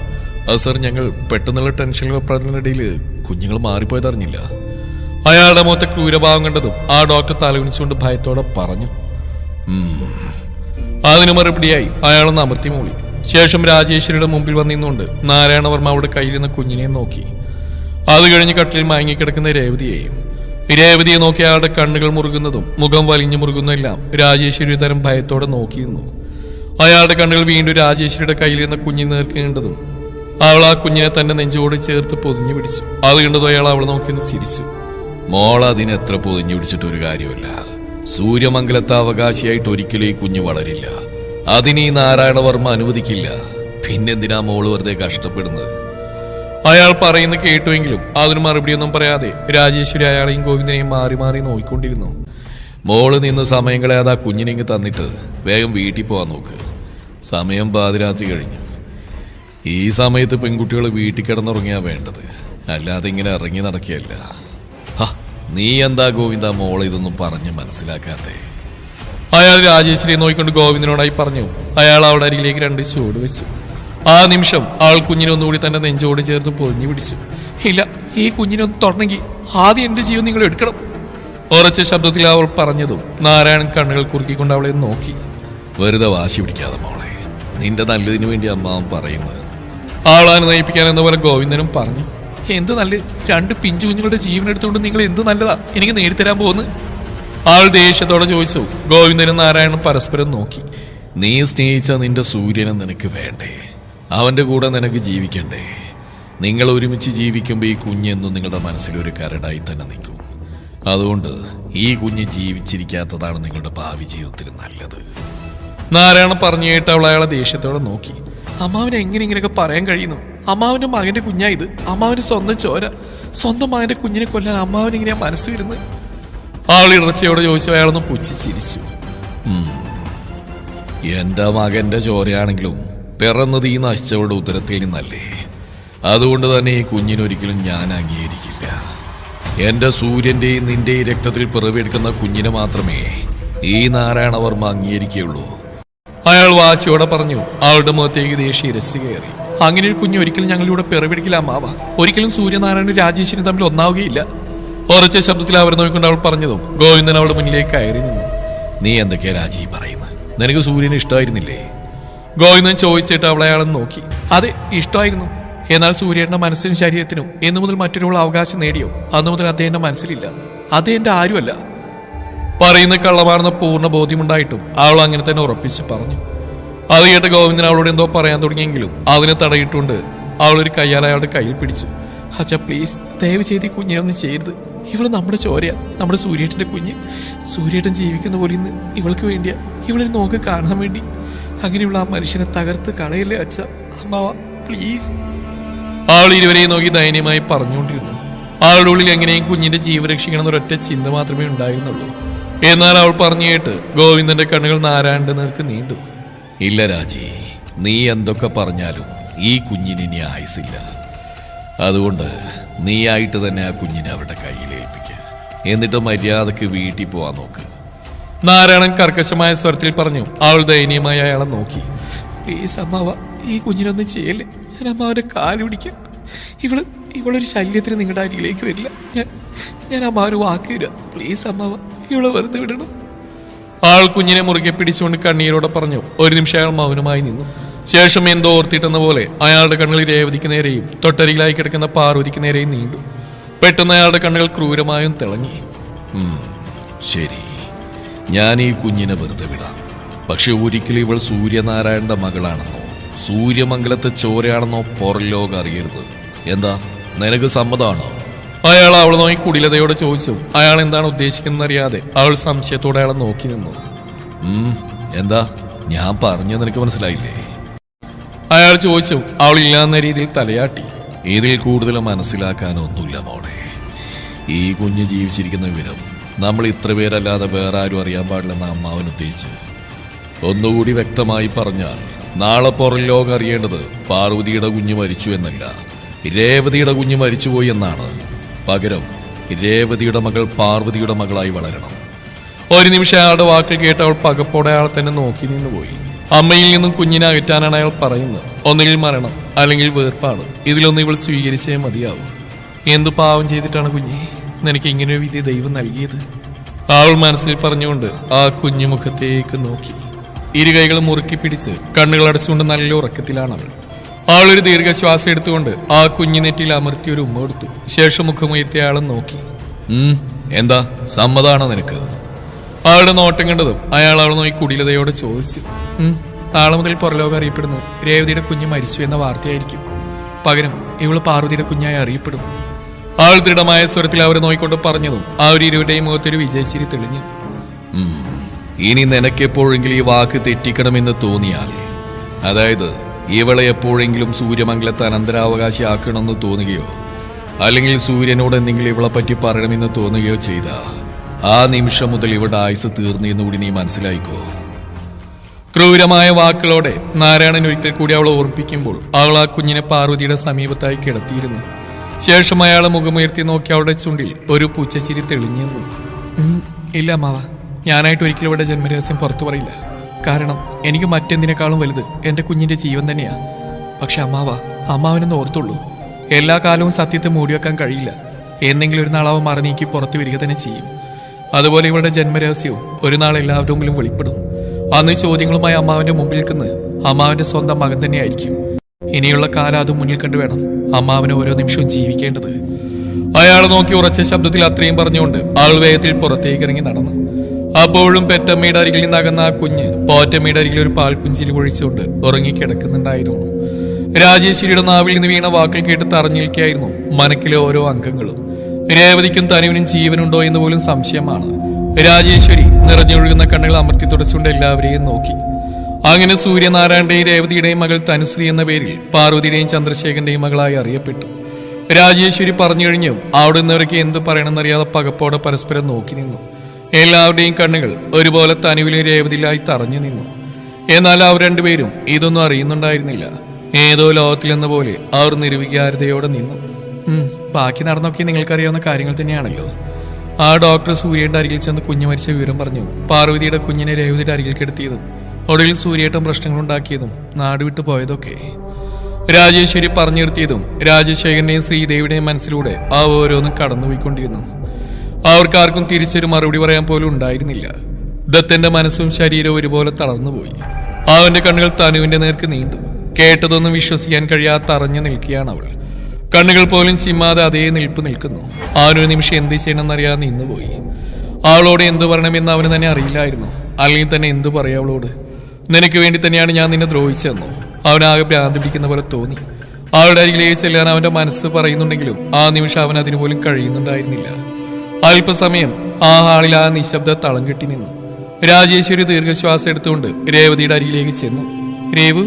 അത് സാർ, ഞങ്ങൾ പെട്ടെന്നുള്ള ടെൻഷനിൽ വെപ്പറതിനിടയിൽ കുഞ്ഞുങ്ങൾ മാറിപ്പോയതറിഞ്ഞില്ല. അയാളുടെ മുഖത്തെ ക്രൂരഭാവം കണ്ടതും ആ ഡോക്ടർ തലകുനിച്ചുകൊണ്ട് ഭയത്തോടെ പറഞ്ഞു. ഉം അതിനു മറുപടിയായി അയാളൊന്ന് അമർത്തി മൂളി. ശേഷം രാജേശ്വരിയുടെ മുമ്പിൽ വന്നിരുന്നുകൊണ്ട് നാരായണവർമ്മ അവളുടെ കയ്യിലിരുന്ന കുഞ്ഞിനെ നോക്കി. അത് കഴിഞ്ഞ് കട്ടിൽ മയങ്ങിക്കിടക്കുന്ന രേവതിയെയും. രേവതിയെ നോക്കി അയാളുടെ കണ്ണുകൾ മുറുകുന്നതും മുഖം വലിഞ്ഞു മുറുകുന്നതെല്ലാം രാജേശ്വരി ഒരു തരം ഭയത്തോടെ നോക്കിയിരുന്നു. അയാളുടെ കണ്ണുകൾ വീണ്ടും രാജേശ്വരിയുടെ കയ്യിലിരുന്ന കുഞ്ഞിനെ നേർക്കേണ്ടതും അവൾ ആ കുഞ്ഞിനെ തന്നെ നെഞ്ചോട് ചേർത്ത് പൊതിഞ്ഞു പിടിച്ചു. അത് കണ്ടതും അയാൾ അവളെ നോക്കിയൊന്ന് ചിരിച്ചു. മോൾ അതിനെത്ര പൊതിഞ്ഞു പിടിച്ചിട്ട് ഒരു കാര്യമില്ല. സൂര്യമംഗലത്തെ അവകാശിയായിട്ട് ഒരിക്കലും ഈ കുഞ്ഞ് വളരില്ല. അതിന് ഈ നാരായണവർമ്മ അനുവദിക്കില്ല. പിന്നെന്തിനാ മോള് വെറുതെ കഷ്ടപ്പെടുന്നത്? അയാൾ പറയുന്ന കേട്ടുവെങ്കിലും അതിന് മറുപടിയൊന്നും പറയാതെ രാജേശ്വരി അയാളെയും ഗോവിന്ദനെയും മാറി മാറി നോക്കിക്കൊണ്ടിരുന്നു. മോള് നിന്ന് സമയം കളയാതെ ആ കുഞ്ഞിനെങ്ങ് തന്നിട്ട് വേഗം വീട്ടിൽ പോവാൻ നോക്ക്. സമയം പാതിരാത്രി കഴിഞ്ഞു. ഈ സമയത്ത് പെൺകുട്ടികൾ വീട്ടിൽ കിടന്നുറങ്ങിയാ വേണ്ടത്, അല്ലാതെ ഇങ്ങനെ ഇറങ്ങി നടക്കുകയല്ല. നീ എന്താ ഗോവിന്ദ മോളെ ഇതൊന്നും പറഞ്ഞ് മനസ്സിലാക്കാത്തേ? അയാൾ രാജേശ്വരിയെ നോക്കിക്കൊണ്ട് ഗോവിന്ദനോടായി പറഞ്ഞു. അയാൾ അവളുടെ അരികിലേക്ക് 2 ചുവട് വെച്ചു. ആ നിമിഷം അവൾ കുഞ്ഞിനെ ഒന്നുകൂടി തന്റെ നെഞ്ചോട് ചേർത്ത് പൊതിഞ്ഞു പിടിച്ചു. ഇല്ല, ഈ കുഞ്ഞിനെ ഒന്ന് തൊടണമെങ്കിൽ ആദ്യം എന്റെ ജീവൻ നിങ്ങൾ എടുക്കണം. ഉറച്ച ശബ്ദത്തിൽ അവൾ പറഞ്ഞതും നാരായണൻ കണ്ണുകൾ കുറുക്കിക്കൊണ്ട് അവളെ നോക്കി. വെറുതെ വാശി പിടിക്കാതെ മോളെ, നിന്റെ നല്ലതിനു വേണ്ടി അമ്മാവൻ പറയുന്നത്. ആളാന് നയിപ്പിക്കാൻ എന്ന പോലെ ഗോവിന്ദനും പറഞ്ഞു. എന്ത് നല്ല 2 പിഞ്ചു കുഞ്ഞുങ്ങളുടെ ജീവൻ എടുത്തുകൊണ്ട് നിങ്ങൾ എന്ത് നല്ലതാ എനിക്ക് നേടിത്തരാൻ പോകുന്നു? ആൾ ദേഷ്യത്തോടെ ചോദിച്ചു. ഗോവിന്ദനും നാരായണനും പരസ്പരം നോക്കി. നീ സ്നേഹിച്ച നിന്റെ സൂര്യനെ നിനക്ക് വേണ്ടേ? അവന്റെ കൂടെ നിനക്ക് ജീവിക്കണ്ടേ? നിങ്ങൾ ഒരുമിച്ച് ജീവിക്കുമ്പോൾ ഈ കുഞ്ഞെന്നും നിങ്ങളുടെ മനസ്സിലൊരു കരടായി തന്നെ നിൽക്കും. അതുകൊണ്ട് ഈ കുഞ്ഞ് ജീവിച്ചിരിക്കാത്തതാണ് നിങ്ങളുടെ ഭാവി ജീവിതത്തിൽ നല്ലത്. നാരായണൻ പറഞ്ഞു കേട്ട് അവൾ അയാളെ ദേഷ്യത്തോടെ നോക്കി. അമ്മാവനെ എങ്ങനെ ഇങ്ങനെയൊക്കെ പറയാൻ കഴിയുന്നു? അമ്മാവന്റെ മകന്റെ കുഞ്ഞാ ഇത്. അമ്മാവന്റെ സ്വന്തം ചോര. സ്വന്തം മകന്റെ കുഞ്ഞിനെ കൊല്ലാൻ അമ്മാവൻ ഇങ്ങനെയാ മനസ്സ് വരുന്നത്? ആൾ ഇറച്ചിയോടെ ചോദിച്ചു. അയാളൊന്ന് പുച്ഛിച്ചിരിച്ചു. എന്റെ മകന്റെ ചോരയാണെങ്കിലും പിറന്നത് ഈ നശിച്ചവളുടെ ഉദരത്തിൽ നിന്നല്ലേ. അതുകൊണ്ട് തന്നെ ഈ കുഞ്ഞിനൊരിക്കലും ഞാൻ അംഗീകരിക്കില്ല. എന്റെ സൂര്യന്റെയും നിന്റെയും രക്തത്തിൽ പിറവിയെടുക്കുന്ന കുഞ്ഞിനെ മാത്രമേ ഈ നാരായണവർമ്മ അംഗീകരിക്കുകയുള്ളൂ. അയാൾ വാശിയോടെ പറഞ്ഞു. അവളുടെ മുഖത്തേക്ക് ദേഷ്യം ഇരച്ചു കയറി. അങ്ങനെ ഒരു കുഞ്ഞ് ഒരിക്കലും ഞങ്ങളിവിടെ പിറവിയെടുക്കില്ല അമ്മാവ. ഒരിക്കലും സൂര്യനാരായണനും രാജേശ്വരനും തമ്മിൽ ഒന്നാവുകയില്ല. ഉറച്ച ശബ്ദത്തിൽ അവർ നോക്കിക്കൊണ്ട് അവൾ പറഞ്ഞതും ഗോവിന്ദൻ അവളുടെ മുന്നിലേക്ക് കയറി നിന്നു. നീ എന്തൊക്കെയാ രാജി പറയുന്നത്? നിനക്ക് സൂര്യനെ ഇഷ്ടമായിരുന്നില്ലേ? ഗോവിന്ദൻ ചോദിച്ചിട്ട് അവളെ അയാളെ നോക്കി. അതെ, ഇഷ്ടമായിരുന്നു. എന്നാൽ സൂര്യന്റെ മനസ്സിനും ശരീരത്തിനും എന്നു മുതൽ മറ്റൊരാൾ അവകാശം നേടിയോ അന്നു മുതൽ അദ്ദേഹത്തിന്റെ മനസ്സിലില്ല. അദ്ദേഹന്റെ ആരുമല്ല. പറയുന്ന കള്ളമാർന്ന പൂർണ്ണ ബോധ്യമുണ്ടായിട്ടും അവൾ അങ്ങനെ തന്നെ ഉറപ്പിച്ച് പറഞ്ഞു. അത് കേട്ട് ഗോവിന്ദൻ അവളോട് എന്തോ പറയാൻ തുടങ്ങിയെങ്കിലും അതിനെ തടയിട്ടുകൊണ്ട് അവളൊരു കയ്യാൽ അയാളുടെ കയ്യിൽ പിടിച്ചു. അച്ഛാ പ്ലീസ്, ദയവ് ചെയ്ത് ഈ കുഞ്ഞിനൊന്നും ചെയ്യരുത്. ഇവള് നമ്മുടെ ചോരയാ, നമ്മുടെ സൂര്യേട്ടന്റെ കുഞ്ഞ്. സൂര്യേട്ടൻ ജീവിക്കുന്ന പോലെ ഇന്ന് ഇവൾക്ക് വേണ്ടിയാ, ഇവളൊരു നോക്ക് കാണാൻ വേണ്ടി. അങ്ങനെയുള്ള ആ മനുഷ്യനെ തകർത്ത് കളയല്ലേ അച്ഛ, അമ്മാവ പ്ലീസ്. ആൾ ഇരുവരെയും നോക്കി ദയനീയമായി പറഞ്ഞുകൊണ്ടിരുന്നു. ആളുടെ ഉള്ളിൽ എങ്ങനെയും കുഞ്ഞിന്റെ ജീവൻ രക്ഷിക്കണമെന്നൊരൊറ്റ ചിന്ത മാത്രമേ ഉണ്ടായിരുന്നുള്ളൂ. എന്നാൽ അവൾ പറഞ്ഞു കേട്ട് ഗോവിന്ദന്റെ കണ്ണുകൾ നാരായണന്റെ നേർക്ക് നീണ്ടു. ഇല്ല രാജി, നീ എന്തൊക്കെ പറഞ്ഞാലും ഈ കുഞ്ഞിന് ഇനി ആയുസില്ല. അതുകൊണ്ട് നീയായിട്ട് തന്നെ ആ കുഞ്ഞിനെ അവരുടെ കയ്യിൽ ഏൽപ്പിക്കുക. എന്നിട്ട് മര്യാദക്ക് വീട്ടിൽ പോവാൻ നോക്ക്. നാരായണൻ കർക്കശമായ സ്വരത്തിൽ പറഞ്ഞു. അവൾ ദയനീയമായി അയാളെ നോക്കി. പ്ലീസ് അമ്മാവ, ഈ കുഞ്ഞിനൊന്നും ചെയ്യല്ലേ. ഞാൻ അമ്മാവന്റെ കാല് പിടിക്കാം. ഇവളൊരു ശല്യത്തിന് നിങ്ങളുടെ അരികിലേക്ക് വരില്ല. ഞാൻ അമ്മാവന് വാക്ക് തരാം. പ്ലീസ് അമ്മാവ, ഇവളെ വെറുതെ വിടണം. ആൾ കുഞ്ഞിനെ മുറുകെ പിടിച്ചുകൊണ്ട് കണ്ണീരോടെ പറഞ്ഞു. ഒരു നിമിഷം അയാൾ മൗനമായി നിന്നു. ശേഷം എന്തോ ഓർത്തിട്ടെന്ന പോലെ അയാളുടെ കണ്ണുകൾ രേവതിക്ക് നേരെയും തൊട്ടരികിലായി കിടക്കുന്ന പാർവതിക്ക് നേരെയും നീണ്ടു. പെട്ടെന്ന് അയാളുടെ കണ്ണുകൾ ക്രൂരമായും തിളങ്ങി. ശരി, ഞാൻ ഈ കുഞ്ഞിനെ വെറുതെ വിടാം. പക്ഷെ ഒരിക്കലും ഇവൾ സൂര്യനാരായണന്റെ മകളാണെന്നോ സൂര്യമംഗലത്തെ ചോരയാണെന്നോ പുറം ലോകം അറിയരുത്. എന്താ, നിനക്ക് സമ്മതമാണോ? അയാൾ അവളെ നോക്കി കുടിലതയോടെ ചോദിച്ചു. അയാൾ എന്താണ് ഉദ്ദേശിക്കുന്നതെന്നറിയാതെ അവൾ സംശയത്തോടെ അയാളെ നോക്കി നിന്നു. എന്താ ഞാൻ പറഞ്ഞത് നിനക്ക് മനസ്സിലായില്ലേ? അയാൾ ചോദിച്ചു. അവൾ ഇല്ലാന്ന രീതിയിൽ തലയാട്ടി. ഇതിൽ കൂടുതൽ മനസ്സിലാക്കാനൊന്നുമില്ല മോളെ. ഈ കുഞ്ഞ് ജീവിച്ചിരിക്കുന്ന വിവരം നമ്മൾ ഇത്ര പേരല്ലാതെ വേറെ ആരും അറിയാൻ പാടില്ലെന്ന് അമ്മാവൻ ഉദ്ദേശിച്ച്. ഒന്നുകൂടി വ്യക്തമായി പറഞ്ഞാൽ, നാളെ പുറം ലോകം അറിയേണ്ടത് പാർവതിയുടെ കുഞ്ഞ് മരിച്ചു എന്നല്ല, രേവതിയുടെ കുഞ്ഞ് മരിച്ചുപോയി എന്നാണ്. പകരം രേവതിയുടെ മകൾ പാർവതിയുടെ മകളായി വളരണം. ഒരു നിമിഷം അയാളുടെ വാക്കുകൾ കേട്ട് അവൾ പകപ്പോടെ അയാളെ തന്നെ നോക്കി നിന്നുപോയി. അമ്മയിൽ നിന്നും കുഞ്ഞിനെ അകറ്റാനാണ് അയാൾ പറയുന്നത്. ഒന്നുകിൽ മരണം, അല്ലെങ്കിൽ വേർപ്പാണ്. ഇതിലൊന്നും ഇവൾ സ്വീകരിച്ചേ മതിയാവും. എന്തു പാവം ചെയ്തിട്ടാണ് കുഞ്ഞെ നിനക്ക് ഇങ്ങനൊരു വിധി ദൈവം നൽകിയത്? അവൾ മനസ്സിൽ പറഞ്ഞുകൊണ്ട് ആ കുഞ്ഞു മുഖത്തേക്ക് നോക്കി. ഇരുകൈകളും മുറുക്കി പിടിച്ച് കണ്ണുകൾ അടച്ചുകൊണ്ട് നല്ല ഉറക്കത്തിലാണ് അവൾ. അവളൊരു ദീർഘശ്വാസം എടുത്തുകൊണ്ട് ആ കുഞ്ഞു നെറ്റിയിൽ അമർത്തി ഒരു ഉമ്മ കൊടുത്തു. ശേഷം മുഖമുയർത്തി അയാളെ നോക്കി. എന്താ സമ്മതാണോ നിനക്ക്? അവളുടെ നോട്ടം കണ്ടതും അയാൾ അവളെ നോക്കി കുടിലതയോടെ ചോദിച്ചു. നാളെ മുതൽ പുറലോകം അറിയപ്പെടുന്നു രേവതിയുടെ കുഞ്ഞ് മരിച്ചു എന്ന വാർത്തയായിരിക്കും. പകരം ഇവള് പാർവതിയുടെ കുഞ്ഞായി അറിയപ്പെടും. അവൾ ദൃഢമായ സ്വരത്തിൽ അവരെ നോക്കിക്കൊണ്ട് പറഞ്ഞതും അവർ ഇരുവരുടെയും മുഖത്തൊരു വിജയശ്ശേരി തെളിഞ്ഞു. ഇനി നിനക്കെപ്പോഴെങ്കിലും ഈ വാക്ക് തെറ്റിക്കണമെന്ന് തോന്നിയാൽ, അതായത് ഇവളെ എപ്പോഴെങ്കിലും സൂര്യമംഗലത്ത് അനന്തരാവകാശിയാക്കണമെന്ന് തോന്നുകയോ അല്ലെങ്കിൽ സൂര്യനോട് എന്തെങ്കിലും ഇവളെ പറ്റി പറയണമെന്ന് തോന്നുകയോ ചെയ്ത ആ നിമിഷം മുതൽ ഇവളുടെ ആയുസ് തീർന്നെന്നുകൂടി നീ മനസ്സിലായിക്കോ. ക്രൂരമായ വാക്കുകളോടെ നാരായണൻ ഒരിക്കൽ കൂടി അവളെ ഓർമ്മിപ്പിക്കുമ്പോൾ അവൾ ആ കുഞ്ഞിനെ പാർവതിയുടെ സമീപത്തായി കിടത്തിയിരുന്നു. ശേഷം അയാളെ മുഖമുയർത്തി നോക്കി അവളുടെ ചുണ്ടിൽ ഒരു പൂച്ചച്ചിരി തെളിഞ്ഞു. ഇല്ല അമ്മാവ, ഞാനായിട്ട് ഒരിക്കലും ഇവിടെ ജന്മരഹസ്യം പുറത്തു പറയില്ല. കാരണം എനിക്ക് മറ്റെന്തിനേക്കാളും വലുത് എൻ്റെ കുഞ്ഞിൻ്റെ ജീവൻ തന്നെയാ. പക്ഷെ അമ്മാവനെന്ന് ഓർത്തുള്ളൂ, എല്ലാ കാലവും സത്യത്തെ മൂടിവെക്കാൻ കഴിയില്ല. എന്തെങ്കിലും ഒരു നാളാവ് മറനീക്കി പുറത്തു വരിക തന്നെ ചെയ്യും. അതുപോലെ ഇവളുടെ ജന്മരഹസ്യവും ഒരു നാൾ എല്ലാവരുടെ മുമ്പിലും വെളിപ്പെടും. അന്ന് ചോദ്യങ്ങളുമായി അമ്മാവന്റെ മുമ്പിൽ നിൽക്കുന്നത് അമ്മാവന്റെ സ്വന്തം മകൻ തന്നെയായിരിക്കും. ഇനിയുള്ള കാലം അത് മുന്നിൽ കണ്ടു വേണം അമ്മാവനെ ഓരോ നിമിഷവും ജീവിക്കേണ്ടത്. അയാളെ നോക്കി ഉറച്ച ശബ്ദത്തിൽ അത്രയും പറഞ്ഞുകൊണ്ട് ആൾ വേഗത്തിൽ പുറത്തേക്ക് ഇറങ്ങി നടന്നു. അപ്പോഴും പെറ്റമ്മയുടെ അരികിൽ നിന്നകന്ന ആ കുഞ്ഞ് പോറ്റമ്മയുടെ അരികിൽ ഒരു പാൽപുഞ്ചിരി പൊഴിച്ചുകൊണ്ട് ഉറങ്ങിക്കിടക്കുന്നുണ്ടായിരുന്നു. രാജേശ്വരിയുടെ നാവിൽ നിന്ന് വീണ വാക്കിൽ കേട്ട് തറഞ്ഞിരിക്കുകയായിരുന്നു മനക്കിലെ ഓരോ അംഗങ്ങളും. രേവതിക്കും തനുവിനും ജീവനുണ്ടോ എന്ന് പോലും സംശയമാണ്. രാജേശ്വരി നിറഞ്ഞൊഴുകുന്ന കണ്ണുകൾ അമർത്തി തുടച്ചുകൊണ്ട് എല്ലാവരെയും നോക്കി. അങ്ങനെ സൂര്യനാരായണന്റെയും രേവതിയുടെയും മകൾ തനുശ്രീ എന്ന പേരിൽ പാർവതിയുടെയും ചന്ദ്രശേഖരന്റെയും മകളായി അറിയപ്പെട്ടു. രാജേശ്വരി പറഞ്ഞു കഴിഞ്ഞും അവിടെ നിന്നവർക്ക് എന്ത് പറയണമെന്നറിയാതെ പകപ്പോടെ പരസ്പരം നോക്കി നിന്നു. എല്ലാവരുടെയും കണ്ണുകൾ ഒരുപോലെ തനുവിലും രേവതിയിലായി തറഞ്ഞു നിന്നു. എന്നാൽ അവർ രണ്ടുപേരും ഇതൊന്നും അറിയുന്നുണ്ടായിരുന്നില്ല. ഏതോ ലോകത്തിലെന്ന പോലെ അവർ നിർവികാരതയോടെ നിന്നു. ബാക്കി നടന്നൊക്കെ നിങ്ങൾക്കറിയാവുന്ന കാര്യങ്ങൾ തന്നെയാണല്ലോ. ആ ഡോക്ടർ സൂര്യയുടെ അരികിൽ ചെന്ന് കുഞ്ഞു മരിച്ച വിവരം പറഞ്ഞു. പാർവതിയുടെ കുഞ്ഞിനെ രേവതിയുടെ അരികിൽ കിടത്തിയതും ഒടുവിൽ സൂര്യേട്ടൻ പ്രശ്നങ്ങളുണ്ടാക്കിയതും നാടുവിട്ടു പോയതൊക്കെ രാജേശ്വരി പറഞ്ഞു നിർത്തിയതും രാജശേഖരന്റെയും ശ്രീദേവിയുടെയും മനസ്സിലൂടെ ആ ഓരോന്നും കടന്നുപോയിക്കൊണ്ടിരുന്നു. അവർക്കാർക്കും തിരിച്ചൊരു മറുപടി പറയാൻ പോലും ഉണ്ടായിരുന്നില്ല. ദത്തന്റെ മനസ്സും ശരീരവും ഒരുപോലെ തളർന്നുപോയി. അവന്റെ കണ്ണുകൾ തനുവിന്റെ നേർക്ക് നീണ്ടു. കേട്ടതൊന്നും വിശ്വസിക്കാൻ കഴിയാത്ത അറിഞ്ഞു നിൽക്കുകയാണ് അവൾ. കണ്ണുകൾ പോലും ചിമ്മാതെ അതേ നിൽപ്പ് നിൽക്കുന്നു. അവനൊരു നിമിഷം എന്ത് ചെയ്യണമെന്നറിയാതെ നിന്നുപോയി. അവളോട് എന്തു പറയണമെന്ന് അവന് തന്നെ അറിയില്ലായിരുന്നു. അല്ലെങ്കിൽ തന്നെ എന്തു പറയാം അവളോട്? നിനക്ക് വേണ്ടി തന്നെയാണ് ഞാൻ നിന്നെ ദ്രോഹിച്ചെന്നോ? അവനാകെ ഭ്രാന്തി പിടിക്കുന്ന പോലെ തോന്നി. അവളുടെ അരികിലേക്ക് ചെല്ലാൻ അവന്റെ മനസ്സ് പറയുന്നുണ്ടെങ്കിലും ആ നിമിഷം അവൻ അതിനു പോലും കഴിയുന്നുണ്ടായിരുന്നില്ല. അല്പസമയം ആ ഹാളിൽ ആ നിശബ്ദ തളം കെട്ടി നിന്നു. രാജേശ്വരി ദീർഘശ്വാസം എടുത്തുകൊണ്ട് രേവതിയുടെ അരികിലേക്ക് ചെന്നു. രേവു.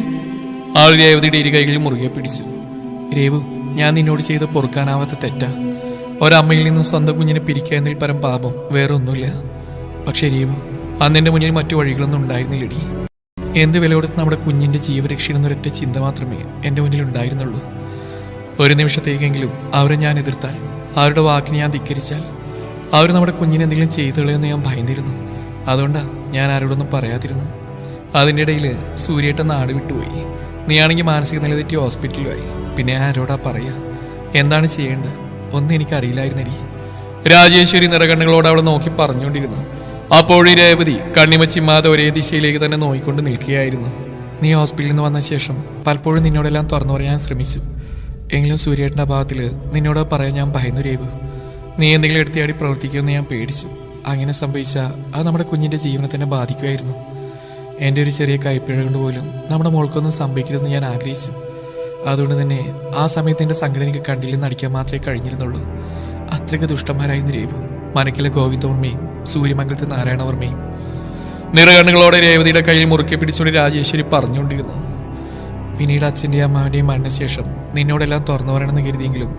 ആൾ രേവതിയുടെ ഇരുകൈകളിൽ മുറുകെ പിടിച്ചു. രേവു, ഞാൻ നിന്നോട് ചെയ്ത് പൊറുക്കാനാവാത്ത തെറ്റാ. ഒരമ്മയിൽ നിന്നും സ്വന്തം കുഞ്ഞിനെ പിരിക്കുക എന്നതിൽ പരം പാപം വേറെ ഒന്നുമില്ല. പക്ഷെ രേവു, അന്നെന്റെ മുന്നിൽ മറ്റു വഴികളൊന്നും ഉണ്ടായിരുന്നില്ലടി. എന്ത് വില കൊടുത്ത് നമ്മുടെ കുഞ്ഞിന്റെ ജീവരക്ഷയെന്നൊരൊറ്റ ചിന്ത മാത്രമേ എൻ്റെ മുന്നിൽ ഉണ്ടായിരുന്നുള്ളൂ. ഒരു നിമിഷത്തേക്കെങ്കിലും അവരെ ഞാൻ എതിർത്താൽ, അവരുടെ വാക്കിനെ ഞാൻ ധിക്കരിച്ചാൽ, അവർ നമ്മുടെ കുഞ്ഞിനെ എന്തെങ്കിലും ചെയ്തു കളയെന്ന് ഞാൻ ഭയന്നിരുന്നു. അതുകൊണ്ടാണ് ഞാൻ ആരോടൊന്നും പറയാതിരുന്നു. അതിൻ്റെ ഇടയിൽ സൂര്യേട്ടൻ നാട് വിട്ടുപോയി. നീയാണെങ്കിൽ മാനസിക നില തെറ്റി ഹോസ്പിറ്റലിലായി. പിന്നെ ആരോടാ പറയാ? എന്താണ് ചെയ്യേണ്ടത്? ഒന്നും എനിക്കറിയില്ലായിരുന്നടി. രാജേശ്വരി നിറകണ്ണുകളോട് അവളെ നോക്കി പറഞ്ഞുകൊണ്ടിരുന്നു. അപ്പോഴീ രേവതി കണ്ണിമച്ചിമ്മാതെ ഒരേ ദിശയിലേക്ക് തന്നെ നോയിക്കൊണ്ട് നിൽക്കുകയായിരുന്നു. നീ ഹോസ്പിറ്റലിൽ നിന്ന് വന്ന ശേഷം പലപ്പോഴും നിന്നോടെല്ലാം തുറന്നു പറയാൻ ശ്രമിച്ചു. എങ്കിലും സൂര്യേട്ടൻ്റെ അഭാവത്തിൽ നിന്നോട് പറയാൻ ഞാൻ ഭയന്നു രേവു. നീ എന്തെങ്കിലും എടുത്തിയാടി പ്രവർത്തിക്കുമെന്ന് ഞാൻ പേടിച്ചു. അങ്ങനെ സംഭവിച്ചാൽ അത് നമ്മുടെ കുഞ്ഞിൻ്റെ ജീവനെ തന്നെ ബാധിക്കുമായിരുന്നു. എൻ്റെ ഒരു ചെറിയ കൈപ്പിഴ കൊണ്ട് പോലും നമ്മുടെ മോൾക്കൊന്നും സംഭവിക്കരുതെന്ന് ഞാൻ ആഗ്രഹിച്ചു. അതുകൊണ്ട് തന്നെ ആ സമയത്ത് എൻ്റെ സങ്കടം എനിക്ക് കണ്ടില്ലെന്ന് അടിക്കാൻ മാത്രമേ കഴിഞ്ഞിരുന്നുള്ളൂ. അത്രയ്ക്ക് ദുഷ്ടന്മാരായിരുന്നു രേവു. മനക്കിലെ ഗോവിന്ദവർമ്മയും സൂര്യമംഗലത്തെ നാരായണവർമ്മയും. നിറകണ്ണുകളോടെ രേവതിയുടെ കയ്യിൽ മുറുക്കി പിടിച്ചുകൊണ്ട് രാജേശ്വരി പറഞ്ഞുകൊണ്ടിരുന്നു. പിന്നീട് അച്ഛൻ്റെയും അമ്മാവിൻ്റെയും മരണശേഷം നിന്നോടെല്ലാം തുറന്നു പറയണമെന്ന് കരുതിയെങ്കിലും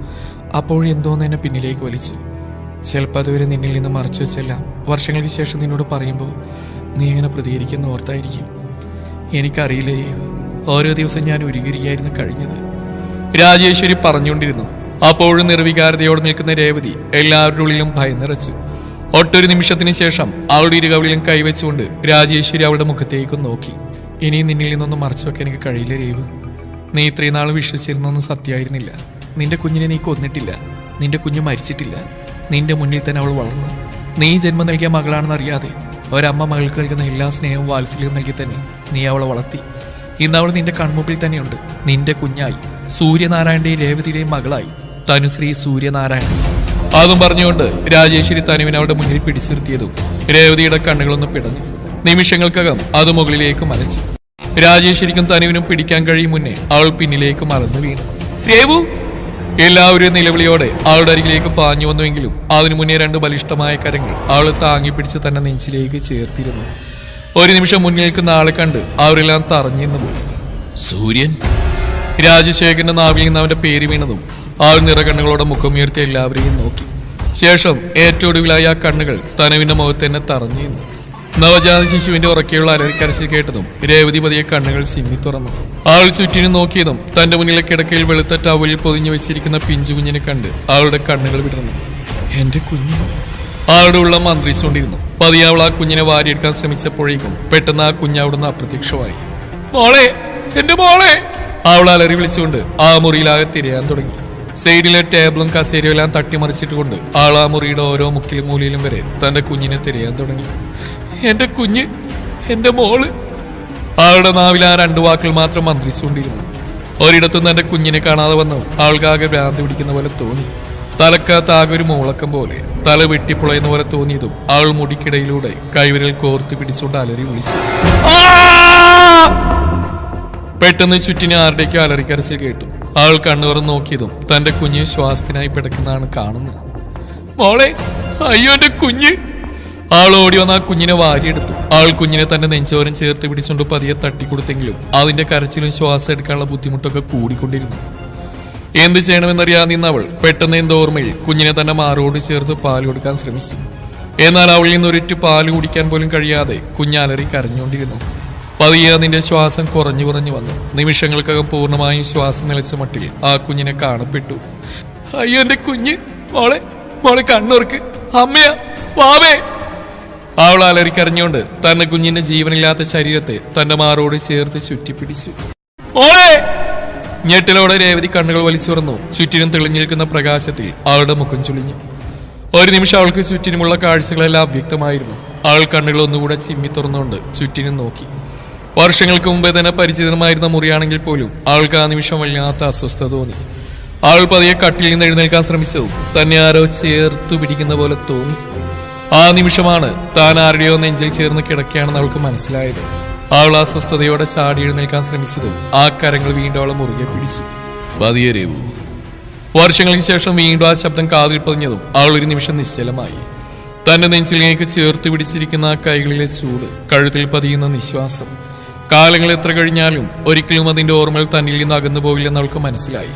അപ്പോഴും എന്തോന്ന് എന്നെ പിന്നിലേക്ക് വലിച്ചു. ചിലപ്പോൾ അതുവരെ നിന്നിൽ നിന്ന് മറച്ചു വെച്ചെല്ലാം വർഷങ്ങൾക്ക് ശേഷം നിന്നോട് പറയുമ്പോൾ നീ എങ്ങനെ പ്രതികരിക്കുന്ന ഓർത്തായിരിക്കും. എനിക്കറിയില്ല രേവു, ഓരോ ദിവസം ഞാൻ ഉരുകിരിയായിരുന്നു കഴിഞ്ഞത്. രാജേശ്വരി പറഞ്ഞുകൊണ്ടിരുന്നു. അപ്പോഴും നിർവികാരതയോടെ നിൽക്കുന്ന രേവതി എല്ലാവരുടെ ഉള്ളിലും ഭയം നിറച്ചു. ഒട്ടൊരു നിമിഷത്തിന് ശേഷം അവളുടെ ഇരുകവിളിലും കൈവച്ചുകൊണ്ട് രാജേശ്വരി അവളുടെ മുഖത്തേക്കും നോക്കി. ഇനിയും നിന്നിൽ നിന്നൊന്നും മറച്ചു വെക്കാൻ എനിക്ക് കഴിയില്ല രേവു. നീ ഇത്രയും നാൾ വിശ്വസിച്ചിരുന്നൊന്നും സത്യമായിരുന്നില്ല. നിന്റെ കുഞ്ഞിനെ നീ കൊന്നിട്ടില്ല. നിന്റെ കുഞ്ഞു മരിച്ചിട്ടില്ല. നിന്റെ മുന്നിൽ തന്നെ അവൾ വളർന്നു. നീ ജന്മം നൽകിയ മകളാണെന്നറിയാതെ ഒരമ്മ മകൾക്ക് നൽകുന്ന എല്ലാ സ്നേഹവും വാത്സല്യവും നൽകി തന്നെ നീ അവളെ വളർത്തി. ഇന്ന് അവൾ നിന്റെ കൺമുമ്പിൽ തന്നെയുണ്ട്, നിന്റെ കുഞ്ഞായി, സൂര്യനാരായണന്റെയും രേവതിയുടെയും മകളായി, തനുശ്രീ സൂര്യനാരായണൻ. അതും പറഞ്ഞുകൊണ്ട് രാജേശ്വരി തനുവിനെ അവളുടെ മുന്നിൽ പിടിച്ചിരുത്തിയതും രേവതിയുടെ കണ്ണുകളൊന്ന് പിടഞ്ഞു. നിമിഷങ്ങൾക്കകം അത് മുകളിലേക്ക് മലച്ചു. രാജേശ്വരിക്കും തനുവിനും പിടിക്കാൻ കഴിയും മുന്നേ അവൾ പിന്നിലേക്ക് മറന്നു വീണു. രേവു! എല്ലാവരും നിലവിളിയോടെ അവളുടെ അരികിലേക്ക് പാഞ്ഞു വന്നുവെങ്കിലും അതിനു മുന്നേ 2 ബലിഷ്ഠമായ കരങ്ങൾ അവൾ താങ്ങിപ്പിടിച്ച് തന്നെ നെഞ്ചിലേക്ക് ചേർത്തിരുന്നു. ഒരു നിമിഷം മുന്നിൽ നിൽക്കുന്ന ആളെ കണ്ട് അവരെല്ലാം തറഞ്ഞെന്ന് പോയി. സൂര്യൻ! രാജശേഖരന്റെ നാവിൽ നിന്ന് അവന്റെ പേര് വീണതും ആൾ നിറകണ്ണുകളോടെ മുഖമുയർത്തി എല്ലാവരെയും നോക്കി. ശേഷം ഏറ്റവും ഒടുവിലായി ആ കണ്ണുകൾ തനുവിന്റെ മുഖത്ത് തന്നെ തറഞ്ഞു നിന്നു. നവജാത ശിശുവിന്റെ ഉറക്കെയുള്ള അലറിക്കരച്ചിൽ കേട്ടതും രേവതി പതിയെ കണ്ണുകൾ ചിമ്മി തുറന്നു. ആൾ ചുറ്റിനും നോക്കിയതും തന്റെ മുന്നിലെ കിടക്കയിൽ വെളുത്ത ടവലിൽ പൊതിഞ്ഞു വെച്ചിരിക്കുന്ന പിഞ്ചു കുഞ്ഞിനെ കണ്ട് അവളുടെ കണ്ണുകൾ വിടർന്നു. എന്റെ കുഞ്ഞു! ആളുടെ ഉള്ള മന്ത്രിച്ചുകൊണ്ടിരുന്നു. പതിയെ അവൾ ആ കുഞ്ഞിനെ വാരിയെടുക്കാൻ ശ്രമിച്ചപ്പോഴേക്കും പെട്ടെന്ന് ആ കുഞ്ഞ് അവിടുന്ന് അപ്രത്യക്ഷമായി. മോളെ! എന്റെ മോളെ! അവൾ അലറി വിളിച്ചുകൊണ്ട് ആ മുറിയിലാകെ തിരയാൻ തുടങ്ങി. സൈഡിലെ ടേബിളും കസേരയും എല്ലാം തട്ടിമറിച്ചിട്ടുകൊണ്ട് ആൾ ആ മുറിയുടെ ഓരോ മുക്കിലും മൂലയിലും വരെ തന്റെ കുഞ്ഞിനെ തിരയാൻ തുടങ്ങി. എന്റെ കുഞ്ഞ്! എന്റെ മോള്! ആളുടെ നാവിൽ ആ 2 വാക്കുകൾ മാത്രം മന്ത്രിച്ചുകൊണ്ടിരുന്നു. ഒരിടത്തും തന്റെ കുഞ്ഞിനെ കാണാതെ വന്നു ആൾക്കാകെ ഭ്രാന്തി പിടിക്കുന്ന പോലെ തോന്നി. തലക്കകത്താകെ ഒരു മൂളക്കം പോലെ, തല വെട്ടിപ്പുളയുന്ന പോലെ തോന്നിയതും അവൾ മുടിക്കിടയിലൂടെ കൈവിരൽ കോർത്ത് പിടിച്ചുകൊണ്ട് അലറി വിളിച്ചു. പെട്ടെന്ന് ചുറ്റിനെ ആരുടേക്കോ അലറിക്കരച്ചിൽ കേട്ടു. അവൾ കണ്ണുറന്ന് നോക്കിയതും തന്റെ കുഞ്ഞ് ശ്വാസത്തിനായി പിടക്കുന്നതാണ് കാണുന്നത്. മോളെ! അയ്യോ എന്റെ കുഞ്ഞ്! ആൾ ഓടി വന്ന് ആ കുഞ്ഞിനെ വാരിയെടുത്തു. ആൾ കുഞ്ഞിനെ തന്റെ നെഞ്ചോരം ചേർത്ത് പിടിച്ചുകൊണ്ട് പതിയെ തട്ടിക്കൊടുത്തെങ്കിലും അതിന്റെ കരച്ചിലും ശ്വാസം എടുക്കാനുള്ള ബുദ്ധിമുട്ടൊക്കെ കൂടിക്കൊണ്ടിരുന്നു. എന്ത് ചെയ്യണമെന്നറിയാതെ നിന്ന് അവൾ പെട്ടെന്ന് എന്തോ ഓർമ്മയിൽ കുഞ്ഞിനെ തന്റെ മാറോട് ചേർത്ത് പാൽ കൊടുക്കാൻ ശ്രമിച്ചു. എന്നാൽ അവളിൽ നിന്ന് ഒരിറ്റു പാല് കുടിക്കാൻ പോലും കഴിയാതെ കുഞ്ഞലറി കരഞ്ഞുകൊണ്ടിരുന്നു. പതിയെ അതിന്റെ ശ്വാസം കുറഞ്ഞു കുറഞ്ഞു വന്നു. നിമിഷങ്ങൾക്കകം പൂർണ്ണമായും ശ്വാസം നിലച്ച മട്ടിൽ ആ കുഞ്ഞിനെ കാണപ്പെട്ടു. അയ്യോ എന്റെ കുഞ്ഞ്! മോളെ! മോളെ കണ്ണുറക്ക്! അമ്മയാ! വാവേ! അവൾ അലറിക്കരഞ്ഞുകൊണ്ട് തന്റെ കുഞ്ഞിന്റെ ജീവനില്ലാത്ത ശരീരത്തെ തന്റെ മാറോട് ചേർത്ത് ചുറ്റിപ്പിടിച്ചു. മോളെ! ഞെട്ടിലോടെ രേവതി കണ്ണുകൾ വലിച്ചുറന്നു. ചുറ്റിനും തെളിഞ്ഞു നിൽക്കുന്ന പ്രകാശത്തിൽ അവളുടെ മുഖം ചുളിഞ്ഞു. ഒരു നിമിഷം അവൾക്ക് ചുറ്റിനുമുള്ള കാഴ്ചകളെല്ലാം അവ്യക്തമായിരുന്നു. അവൾ കണ്ണുകൾ ഒന്നുകൂടെ ചിമ്മി തുറന്നുകൊണ്ട് ചുറ്റിനും നോക്കി. വർഷങ്ങൾക്ക് മുമ്പേ തന്നെ പരിചിതമായിരുന്ന മുറിയാണെങ്കിൽ പോലും അവൾക്ക് ആ നിമിഷം വല്ലാത്ത അസ്വസ്ഥത തോന്നി. അവൾ പതിയെ കട്ടിൽ നിന്ന് എഴുന്നേൽക്കാൻ ശ്രമിച്ചതും തന്നെ ആരോ ചേർത്തു പിടിക്കുന്ന പോലെ തോന്നി. ആ നിമിഷമാണ് താൻ ആരുടെയോ നെഞ്ചിൽ ചേർന്ന് കിടക്കുകയാണെന്ന് അവൾക്ക് മനസ്സിലായത്. അവൾ അസ്വസ്ഥതയോടെ ചാടി എഴുന്നേൽക്കാൻ ശ്രമിച്ചതും ആ കരങ്ങൾ വീണ്ടും അവളെ മുറുകെ പിടിച്ചു. പതിയെ രേവു! വർഷങ്ങൾക്ക് ശേഷം വീണ്ടും ആ ശബ്ദം കാതിൽ പതിഞ്ഞതും അവൾ ഒരു നിമിഷം നിശ്ചലമായി. തന്റെ നെഞ്ചിലേക്ക് ചേർത്ത് പിടിച്ചിരിക്കുന്ന ആ കൈകളിലെ ചൂട്, കഴുത്തിൽ പതിയുന്ന നിശ്വാസം, കാലങ്ങൾ എത്ര കഴിഞ്ഞാലും ഒരിക്കലും അതിന്റെ ഓർമ്മകൾ തന്നിൽ നിന്ന് അകന്നു പോകില്ലെന്ന് അവൾക്ക് മനസ്സിലായി.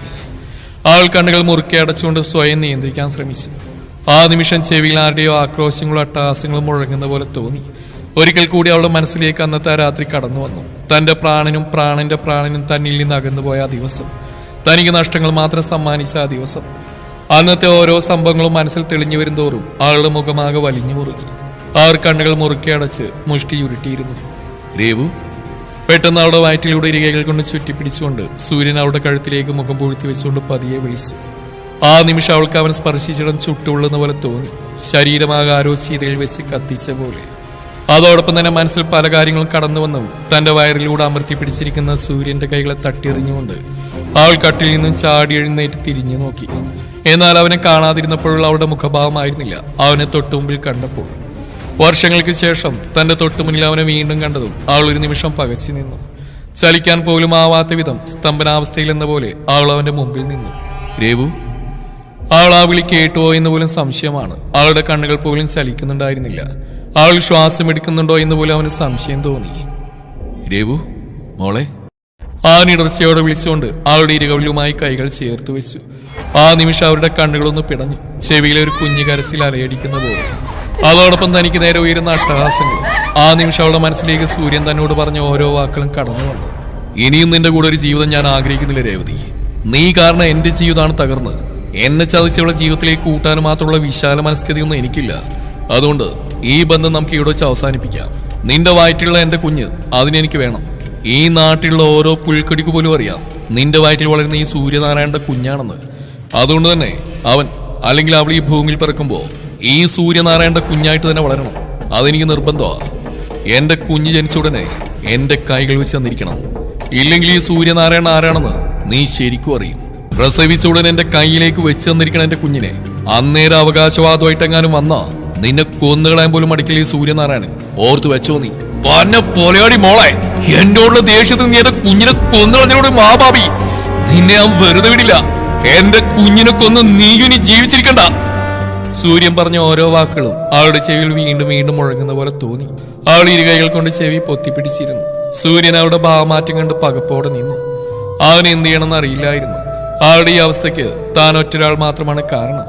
അവൾ കണ്ണുകൾ മുറുക്കി അടച്ചുകൊണ്ട് സ്വയം നിയന്ത്രിക്കാൻ ശ്രമിച്ചു. ആ നിമിഷം ചെവിയിൽ ആരുടെയോ ആക്രോശങ്ങളും അട്ടഹാസങ്ങളും മുഴങ്ങുന്ന പോലെ തോന്നി. ഒരിക്കൽ കൂടി അവളുടെ മനസ്സിലേക്ക് അന്നത്തെ ആ രാത്രി കടന്നു വന്നു. തന്റെ പ്രാണനും പ്രാണന്റെ പ്രാണനും തന്നിൽ നിന്ന് അകന്നുപോയ ആ ദിവസം, തനിക്ക് നഷ്ടങ്ങൾ മാത്രം സമ്മാനിച്ച ആ ദിവസം. അന്നത്തെ ഓരോ സംഭവങ്ങളും മനസ്സിൽ തെളിഞ്ഞു വരും തോറും അവളുടെ മുഖമാകെ വലിഞ്ഞു മുറുകി. അവർ കണ്ണുകൾ മുറുക്കി അടച്ച് മുഷ്ടി ഉരുട്ടിയിരുന്നു. രേവു! പെട്ടെന്ന് അവളുടെ വയറ്റിലൂടെ ഇരികകൾ കൊണ്ട് ചുറ്റിപ്പിടിച്ചുകൊണ്ട് സൂര്യൻ അവളുടെ കഴുത്തിലേക്ക് മുഖം പൂഴ്ത്തി വെച്ചുകൊണ്ട് പതിയെ വിളിച്ചു. ആ നിമിഷം അവൾക്ക് അവൻ സ്പർശിച്ചിടം ചുട്ടുള്ളെന്ന പോലെ തോന്നി. ശരീരമാകെ ആരോ ചീതയിൽ വെച്ച് കത്തിച്ച പോലെ. അതോടൊപ്പം തന്നെ മനസ്സിൽ പല കാര്യങ്ങളും കടന്നു വന്നു. തന്റെ വയറിലൂടെ അമർത്തി പിടിച്ചിരിക്കുന്ന സൂര്യന്റെ കൈകളെ തട്ടിയെറിഞ്ഞുകൊണ്ട് അവൾ കട്ടിൽ നിന്നും ചാടി എഴുന്നേറ്റ് തിരിഞ്ഞു നോക്കി. എന്നാൽ അവനെ കാണാതിരുന്നപ്പോഴുള്ള അവളുടെ മുഖഭാവമായിരുന്നില്ല അവനെ തൊട്ടുമുമ്പിൽ കണ്ടപ്പോൾ. വർഷങ്ങൾക്ക് ശേഷം തന്റെ തൊട്ടുമുന്നിൽ അവനെ വീണ്ടും കണ്ടതും അവൾ ഒരു നിമിഷം പകച്ചു നിന്നു. ചലിക്കാൻ പോലും ആവാത്ത വിധം സ്തംഭനാവസ്ഥയിൽ എന്ന പോലെ അവൾ അവന്റെ മുമ്പിൽ നിന്നു. രേവു! അവൾ ആ വിളി കേട്ടുവോ എന്ന് പോലും സംശയമാണ്. അവളുടെ കണ്ണുകൾ പോലും ചലിക്കുന്നുണ്ടായിരുന്നില്ല. അവൾ ശ്വാസം എടുക്കുന്നുണ്ടോ എന്ന് പോലും അവന് സംശയം തോന്നി. രേവു! മോളെ! ആ നിടർച്ചയോടെ വിളിച്ചുകൊണ്ട് അവളുടെ ഇരുകവിലുമായി കൈകൾ ചേർത്ത് വെച്ചു. ആ നിമിഷം അവരുടെ കണ്ണുകളൊന്ന് പിടഞ്ഞു. ചെവിയിലെ ഒരു കുഞ്ഞു കരച്ചിൽ അലയടിക്കുന്ന പോലെ. അതോടൊപ്പം തനിക്ക് നേരെ ഉയരുന്ന അട്ടഹാസങ്ങൾ. ആ നിമിഷം അവളുടെ മനസ്സിലേക്ക് സൂര്യൻ തന്നോട് പറഞ്ഞ ഓരോ വാക്കുകളും കടന്നു വന്നു. ഇനിയും നിന്റെ കൂടെ ഒരു ജീവിതം ഞാൻ ആഗ്രഹിക്കുന്നില്ല രേവതി. നീ കാരണം എന്റെ ജീവിതമാണ് തകർന്നത്. എന്നെ ചതിച്ചവളുടെ ജീവിതത്തിലേക്ക് കൂട്ടാൻ മാത്രമുള്ള വിശാല മനസ്കതയൊന്നും എനിക്കില്ല. അതുകൊണ്ട് ഈ ബന്ധം നമുക്ക് ഇവിടെ വെച്ച് അവസാനിപ്പിക്കാം. നിന്റെ വയറ്റിലുള്ള എന്റെ കുഞ്ഞ് അതിനെനിക്ക് വേണം. ഈ നാട്ടിലുള്ള ഓരോ പുൽക്കടിക്ക് പോലും അറിയാം നിന്റെ വയറ്റിൽ വളരുന്ന ഈ സൂര്യനാരായണന്റെ കുഞ്ഞാണെന്ന്. അതുകൊണ്ട് തന്നെ അവൻ അല്ലെങ്കിൽ അവൾ ഈ ഭൂമിയിൽ പിറക്കുമ്പോൾ ഈ സൂര്യനാരായണന്റെ കുഞ്ഞായിട്ട് തന്നെ വളരണം. അതെനിക്ക് നിർബന്ധമാണ്. എന്റെ കുഞ്ഞ് ജനിച്ച ഉടനെ എന്റെ കൈകൾ വെച്ച് തന്നിരിക്കണം. ഇല്ലെങ്കിൽ ഈ സൂര്യനാരായണൻ ആരാണെന്ന് നീ ശരിക്കും അറിയും. പ്രസവിച്ച ഉടനെ എന്റെ കൈയിലേക്ക് വെച്ച് തന്നിരിക്കണം എന്റെ കുഞ്ഞിനെ. അന്നേരം അവകാശവാദമായിട്ടെങ്ങാനും വന്നാ നിന്നെ കൊന്നുകളയാൻ പോലും മടിക്കില്ല ഈ സൂര്യനാരായണൻ. ഓർത്തു വെച്ചോ നീ. പന്ന പൊലയാടി മോളെ, എന്നോടുള്ള ദേഷ്യത്തിൽ നീ എന്റെ കുഞ്ഞിനെ കൊന്നുകളഞ്ഞോട് മാബാബി. നിന്നെ ഞാൻ വെറുതെ വിടില്ല. എന്റെ കുഞ്ഞിനെ കൊന്ന് നീ ഇനി ജീവിച്ചിരിക്കണ്ട. സൂര്യൻ പറഞ്ഞ ഓരോ വാക്കുകളും അവളുടെ ചെവിയിൽ വീണ്ടും വീണ്ടും മുഴങ്ങുന്ന പോലെ തോന്നി. അവൾ ഇരുകൈകൾ കൊണ്ട് ചെവി പൊത്തിപ്പിടിച്ചിരുന്നു. സൂര്യൻ അവളുടെ ഭാവമാറ്റം കണ്ട് പകപ്പോടെ നിന്നു. അവൻ എന്ത് ചെയ്യണമെന്ന് അറിയില്ലായിരുന്നു. അവളുടെ ഈ അവസ്ഥയ്ക്ക് താൻ ഒറ്റൊരാൾ മാത്രമാണ് കാരണം.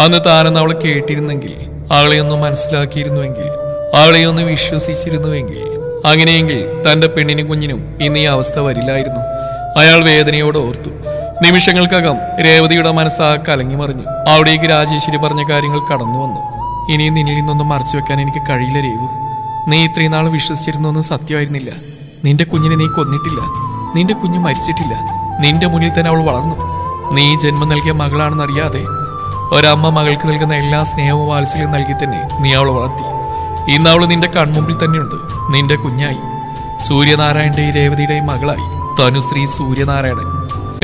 അന്ന് താനെന്ന് അവളെ കേട്ടിരുന്നെങ്കിൽ, അവളെ ഒന്ന് മനസ്സിലാക്കിയിരുന്നുവെങ്കിൽ, അവളെ ഒന്ന് വിശ്വസിച്ചിരുന്നുവെങ്കിൽ, അങ്ങനെയെങ്കിൽ തന്റെ പെണ്ണിനും കുഞ്ഞിനും ഇന്ന് ഈ അവസ്ഥ വരില്ലായിരുന്നു. അയാൾ വേദനയോടെ ഓർത്തു. നിമിഷങ്ങൾക്കകം രേവതിയുടെ മനസ്സാ കലങ്ങി മറിഞ്ഞു. അവിടേക്ക് രാജേശ്വരി പറഞ്ഞ കാര്യങ്ങൾ കടന്നു വന്നു. ഇനിയും നിന്നിൽ നിന്നൊന്നും മറച്ചു വെക്കാൻ എനിക്ക് കഴിയില്ല രേവു. നീ ഇത്രയും നാൾ വിശ്വസിച്ചിരുന്നൊന്നും സത്യമായിരുന്നില്ല. നിന്റെ കുഞ്ഞിനെ നീ കൊന്നിട്ടില്ല. നിന്റെ കുഞ്ഞ് മരിച്ചിട്ടില്ല. നിന്റെ മുന്നിൽ തന്നെ അവൾ വളർന്നു. നീ ജന്മം നൽകിയ മകളാണെന്നറിയാതെ ഒരമ്മ മകൾക്ക് നൽകുന്ന എല്ലാ സ്നേഹവും വാത്സല്യവും നൽകി തന്നെ നീ അവളെ വളർത്തി. ഇന്ന് അവൾ നിന്റെ കൺമുമ്പിൽ തന്നെയുണ്ട്. നിന്റെ കുഞ്ഞായി, സൂര്യനാരായണന്റെയും രേവതിയുടെയും മകളായി, തനുശ്രീ സൂര്യനാരായണൻ.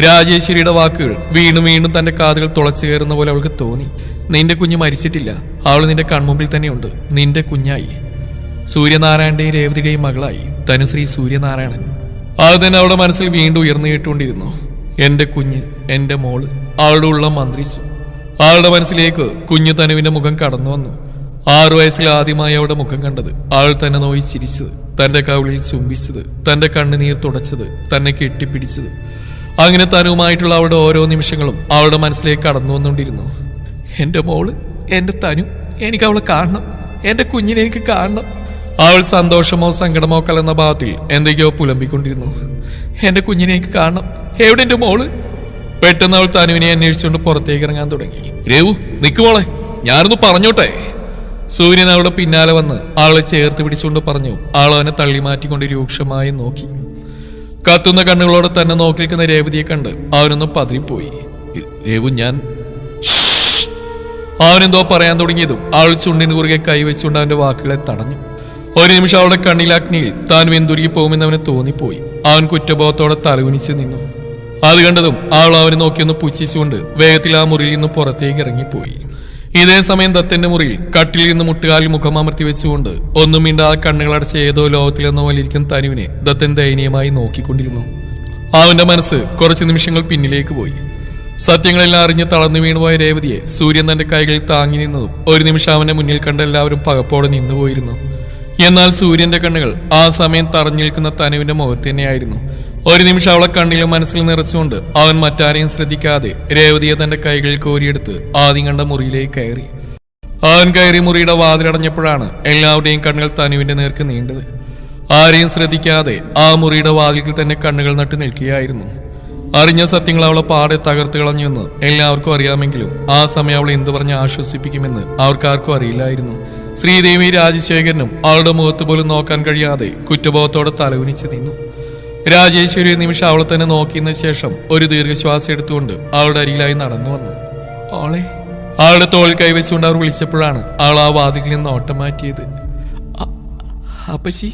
രാജേശ്വരിയുടെ വാക്കുകൾ വീണ്ടും വീണ്ടും തന്റെ കാതുകൾ തുളച്ചു കയറുന്ന പോലെ അവൾക്ക് തോന്നി. നിന്റെ കുഞ്ഞ് മരിച്ചിട്ടില്ല. അവൾ നിന്റെ കൺമുമ്പിൽ തന്നെയുണ്ട്. നിന്റെ കുഞ്ഞായി, സൂര്യനാരായണന്റെയും രേവതിയുടെയും മകളായി, തനുശ്രീ സൂര്യനാരായണൻ. അത് തന്നെ അവളുടെ മനസ്സിൽ വീണ്ടും ഉയർന്നു കേട്ടുകൊണ്ടിരുന്നു. എന്റെ കുഞ്ഞ്, എന്റെ മോള്. അവളുടെ ഉള്ളം മന്ത്രിച്ചു. അവളുടെ മനസ്സിലേക്ക് കുഞ്ഞു തനുവിന്റെ മുഖം കടന്നു വന്നു. 6 വയസ്സിൽ ആദ്യമായി അവളുടെ മുഖം കണ്ടത്, അവൾ തന്നെ നോയി ചിരിച്ചത്, തന്റെ കവിളിൽ ചുംബിച്ചത്, തന്റെ കണ്ണുനീർ തുടച്ചത്, തന്നെ കെട്ടിപ്പിടിച്ചത്. അങ്ങനെ തനുവുമായിട്ടുള്ള അവളുടെ ഓരോ നിമിഷങ്ങളും അവളുടെ മനസ്സിലേക്ക് കടന്നു വന്നുകൊണ്ടിരുന്നു. എന്റെ മോള്, എന്റെ തനു, എനിക്ക് അവളെ കാണണം. എന്റെ കുഞ്ഞിനെ എനിക്ക് കാണണം. അവൾ സന്തോഷമോ സങ്കടമോ കലർന്ന ഭാവത്തിൽ എന്തൊക്കെയോ പുലമ്പിക്കൊണ്ടിരുന്നു. എന്റെ കുഞ്ഞിനെ എനിക്ക് കാണണം. എവിടെ എന്റെ മോള്? പെട്ടെന്ന് അവൾ തനുവിനെ അന്വേഷിച്ചുകൊണ്ട് പുറത്തേക്ക് ഇറങ്ങാൻ തുടങ്ങി. രേവു, നിൽക്കുമോളെ, ഞാനൊന്ന് പറഞ്ഞോട്ടെ. സൂര്യൻ അവളുടെ പിന്നാലെ വന്ന് അവളെ ചേർത്ത് പിടിച്ചുകൊണ്ട് പറഞ്ഞു. അവൾ അവനെ തള്ളി മാറ്റിക്കൊണ്ട് രൂക്ഷമായി നോക്കി. കത്തുന്ന കണ്ണുകളോടെ തന്നെ നോക്കി നിൽക്കുന്ന രേവതിയെ കണ്ട് അവനൊന്ന് പതിരിപ്പോയി. രേവു, ഞാൻ... അവനെന്തോ പറയാൻ തുടങ്ങിയതും അവൾ ചുണ്ടിന് കുറുകെ കൈവച്ചുകൊണ്ട് അവന്റെ വാക്കുകളെ തടഞ്ഞു. ഒരു നിമിഷം അവളുടെ കണ്ണിലാഗ്നിയിൽ താൻ വെന്തുരുകി പോകുമെന്ന് അവന് തോന്നിപ്പോയി. അവൻ കുറ്റബോധത്തോടെ തലകുനിച്ച് നിന്നു. അത് കണ്ടതും അവൾ അവനെ നോക്കിയൊന്ന് പുച്ഛിച്ചുകൊണ്ട് വേഗത്തിൽ ആ മുറിയിൽ നിന്ന് പുറത്തേക്ക് ഇറങ്ങിപ്പോയി. ഇതേ സമയം ദത്തന്റെ മുറിയിൽ കട്ടിലിൽ നിന്ന് മുട്ടുകാലിൽ മുഖം അമർത്തി വെച്ചുകൊണ്ട് ഒന്നും മിണ്ടാതെ കണ്ണുകളടച്ച് ഏതോ ലോകത്തിലെന്നോ വലിയിരിക്കുന്ന തനുവിനെ ദത്തൻ ദയനീയമായി നോക്കിക്കൊണ്ടിരുന്നു. അവന്റെ മനസ്സ് കുറച്ചു നിമിഷങ്ങൾ പിന്നിലേക്ക് പോയി. സത്യങ്ങളെല്ലാം അറിഞ്ഞ് തളർന്നു വീണുപോയ രേവതിയെ സൂര്യൻ തന്റെ കൈകളിൽ താങ്ങി നിന്നതും ഒരു നിമിഷം അവന്റെ മുന്നിൽ കണ്ട എല്ലാവരും പകപ്പോടെ നിന്നുപോയിരുന്നു. എന്നാൽ സൂര്യന്റെ കണ്ണുകൾ ആ സമയം തറഞ്ഞു നിൽക്കുന്ന തനുവിന്റെ മുഖത്ത് തന്നെയായിരുന്നു. ഒരു നിമിഷം അവളെ കണ്ണിലും മനസ്സിൽ നിറച്ചുകൊണ്ട് അവൻ മറ്റാരെയും ശ്രദ്ധിക്കാതെ രേവതിയെ തന്റെ കൈകളിൽ കോരിയെടുത്ത് ആദ്യം കണ്ട മുറിയിലേക്ക് കയറി. അവൻ കയറി മുറിയുടെ വാതിലടഞ്ഞപ്പോഴാണ് എല്ലാവരുടെയും കണ്ണുകൾ തനുവിന്റെ നേർക്ക് നീണ്ടത്. ആരെയും ശ്രദ്ധിക്കാതെ ആ മുറിയുടെ വാതിലിൽ തന്നെ കണ്ണുകൾ നട്ടു നിൽക്കുകയായിരുന്നു. അറിഞ്ഞ സത്യങ്ങൾ അവളെ പാടെ തകർത്ത് കളഞ്ഞുവെന്ന് എല്ലാവർക്കും അറിയാമെങ്കിലും ആ സമയം അവളെ എന്തു പറഞ്ഞ് ആശ്വസിപ്പിക്കുമെന്ന് അവർക്കാർക്കും അറിയില്ലായിരുന്നു. ശ്രീദേവി രാജശേഖരനും അവളുടെ മുഖത്ത് പോലും നോക്കാൻ കഴിയാതെ കുറ്റബോധത്തോടെ തലകുനിച്ച് നിന്നു. രാജേശ്വരി ഒരു നിമിഷം അവളെ തന്നെ നോക്കിയതിനു ശേഷം ഒരു ദീർഘശ്വാസം എടുത്തുകൊണ്ട് അവളുടെ അരികിലായി നടന്നു വന്നു. ഓളെ, അവളുടെ തോൾ കൈവച്ചുകൊണ്ട് അവർ വിളിച്ചപ്പോഴാണ് അവൾ ആ വാതിലിൽ നിന്ന് ഓട്ടം മാറ്റിയത്. അപ്പച്ചി,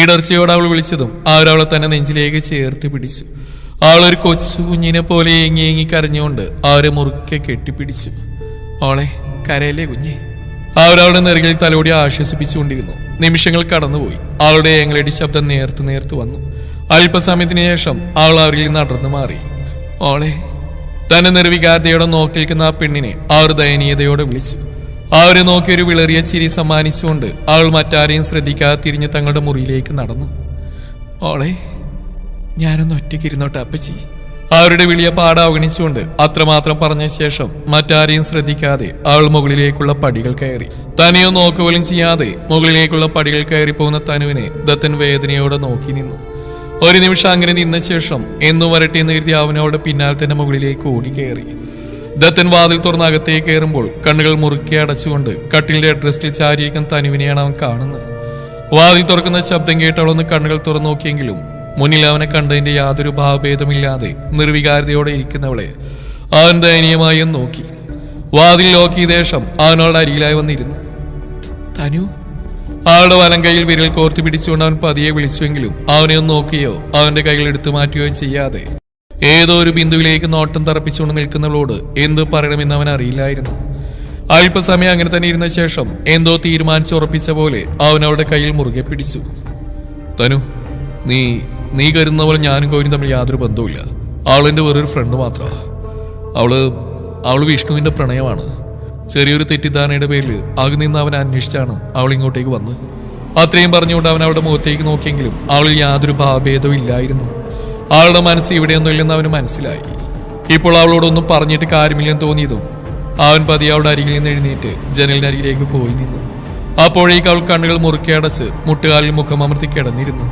ഇടർച്ചയോടെ അവൾ വിളിച്ചതും അവരവളെ തന്നെ നെഞ്ചിലേക്ക് ചേർത്ത് പിടിച്ചു. അവളൊരു കൊച്ചു കുഞ്ഞിനെ പോലെ ഏങ്ങി ഏങ്ങി കരഞ്ഞുകൊണ്ട് അവരെ മുറുക്കെ കെട്ടിപ്പിടിച്ചു. ഓളെ, കരയല്ലേ കുഞ്ഞെ. അവരവളുടെ നെറുകിൽ തലോടി ആശ്വസിപ്പിച്ചുകൊണ്ടിരുന്നു. നിമിഷങ്ങൾ കടന്നുപോയി. അവളുടെ ഏങ്ങളടി ശബ്ദം നേർത്തു നേർത്തു വന്നു. അല്പസമയത്തിന് ശേഷം അവൾ അവരിൽ നിന്ന് അടർന്നു മാറി. ഓളെ, തന്നെ നിർവികാരതയോടെ നോക്കി നിൽക്കുന്ന ആ പെണ്ണിനെ അവർ ദയനീയതയോടെ വിളിച്ചു. അവരെ നോക്കി ഒരു വിളറിയ ചിരി സമ്മാനിച്ചുകൊണ്ട് അവൾ മറ്റാരെയും ശ്രദ്ധിക്കാതെ തിരിഞ്ഞ് തങ്ങളുടെ മുറിയിലേക്ക് നടന്നു. ഓളെ, ഞാനൊന്ന് ഒറ്റയ്ക്ക് ഇരുന്നോട്ടെ അപ്പച്ചി. അവരുടെ വിളിയെ പാട അവഗണിച്ചുകൊണ്ട് അത്രമാത്രം പറഞ്ഞ ശേഷം മറ്റാരെയും ശ്രദ്ധിക്കാതെ അവൾ മുകളിലേക്കുള്ള പടികൾ കയറി. തന്നെയോ നോക്കുപോലും ചെയ്യാതെ മുകളിലേക്കുള്ള പടികൾ കയറി പോകുന്ന തനുവിനെ ദത്തൻ വേദനയോടെ നോക്കി നിന്നു. ഒരു നിമിഷം അങ്ങനെ നിന്ന ശേഷം എന്നും വരട്ടെ എന്ന് കരുതി അവനവളുടെ പിന്നാലെ തന്നെ മുകളിലേക്ക് ഓടിക്കയറി. ദത്തൻ വാതിൽ തുറന്ന് അകത്തേക്ക് കയറുമ്പോൾ കണ്ണുകൾ മുറുക്കി അടച്ചുകൊണ്ട് കട്ടിലിന്റെ അഡ്രസ്സിൽ ചാരിയിരിക്കുന്ന തനുവിനെയാണ് അവൻ കാണുന്നത്. വാതിൽ തുറക്കുന്ന ശബ്ദം കേട്ടവളൊന്ന് കണ്ണുകൾ തുറന്നു നോക്കിയെങ്കിലും മുന്നിൽ അവനെ കണ്ടതിന്റെ യാതൊരു ഭാവഭേദമില്ലാതെ നിർവികാരതയോടെ ഇരിക്കുന്നവളെ അവൻ ദയനീയമായി നോക്കി. വാതിൽ ലോക്കിയ ശേഷം അവനവളുടെ അരികിലായി വന്നിരുന്നു. തനു, ആളുടെ വലം കൈയിൽ വിരൽ കോർത്ത് പിടിച്ചുകൊണ്ട് അവൻ പതിയെ വിളിച്ചുവെങ്കിലും അവനെ ഒന്ന് നോക്കുകയോ അവന്റെ കൈകൾ എടുത്തു മാറ്റുകയോ ചെയ്യാതെ ഏതോ ഒരു ബിന്ദുവിലേക്ക് നോട്ടം തറപ്പിച്ചുകൊണ്ട് നിൽക്കുന്നവളോട് എന്ത് പറയണമെന്ന് അവൻ അറിയില്ലായിരുന്നു. അല്പസമയം അങ്ങനെ തന്നെ ഇരുന്ന ശേഷം എന്തോ തീരുമാനിച്ചുറപ്പിച്ച പോലെ അവൻ അവളുടെ കയ്യിൽ മുറുകെ പിടിച്ചു. തനു, നീ കരുതുന്ന പോലെ ഞാനും ഗൗരിയും തമ്മിൽ യാതൊരു ബന്ധവുമില്ല. അവളെന്റെ വേറൊരു ഫ്രണ്ട് മാത്രമാണ്. അവള് വിഷ്ണുവിന്റെ പ്രണയമാണ്. ചെറിയൊരു തെറ്റിദ്ധാരണയുടെ പേരിൽ അകു നിന്ന് അവൻ അന്വേഷിച്ചാണ് അവൾ ഇങ്ങോട്ടേക്ക് വന്നത്. അത്രയും പറഞ്ഞുകൊണ്ട് അവൻ അവളുടെ മുഖത്തേക്ക് നോക്കിയെങ്കിലും അവളിൽ യാതൊരു ഭാവഭേദവും ഇല്ലായിരുന്നു. അവളുടെ മനസ്സ് ഇവിടെയൊന്നും ഇല്ലെന്ന് അവന് മനസ്സിലായി. ഇപ്പോൾ അവളോടൊന്നും പറഞ്ഞിട്ട് കാര്യമില്ലെന്ന് തോന്നിയതും അവൻ പതിയെ അവളുടെ അരികിൽ നിന്ന് എഴുന്നേറ്റ് ജനലിന്റെ അരികിലേക്ക് പോയി നിന്നു. അപ്പോഴേക്ക് അവൾ കണ്ണുകൾ മുറുക്കി അടച്ച് മുട്ടുകാലിൽ മുഖമമർത്തി കിടന്നിരുന്നു.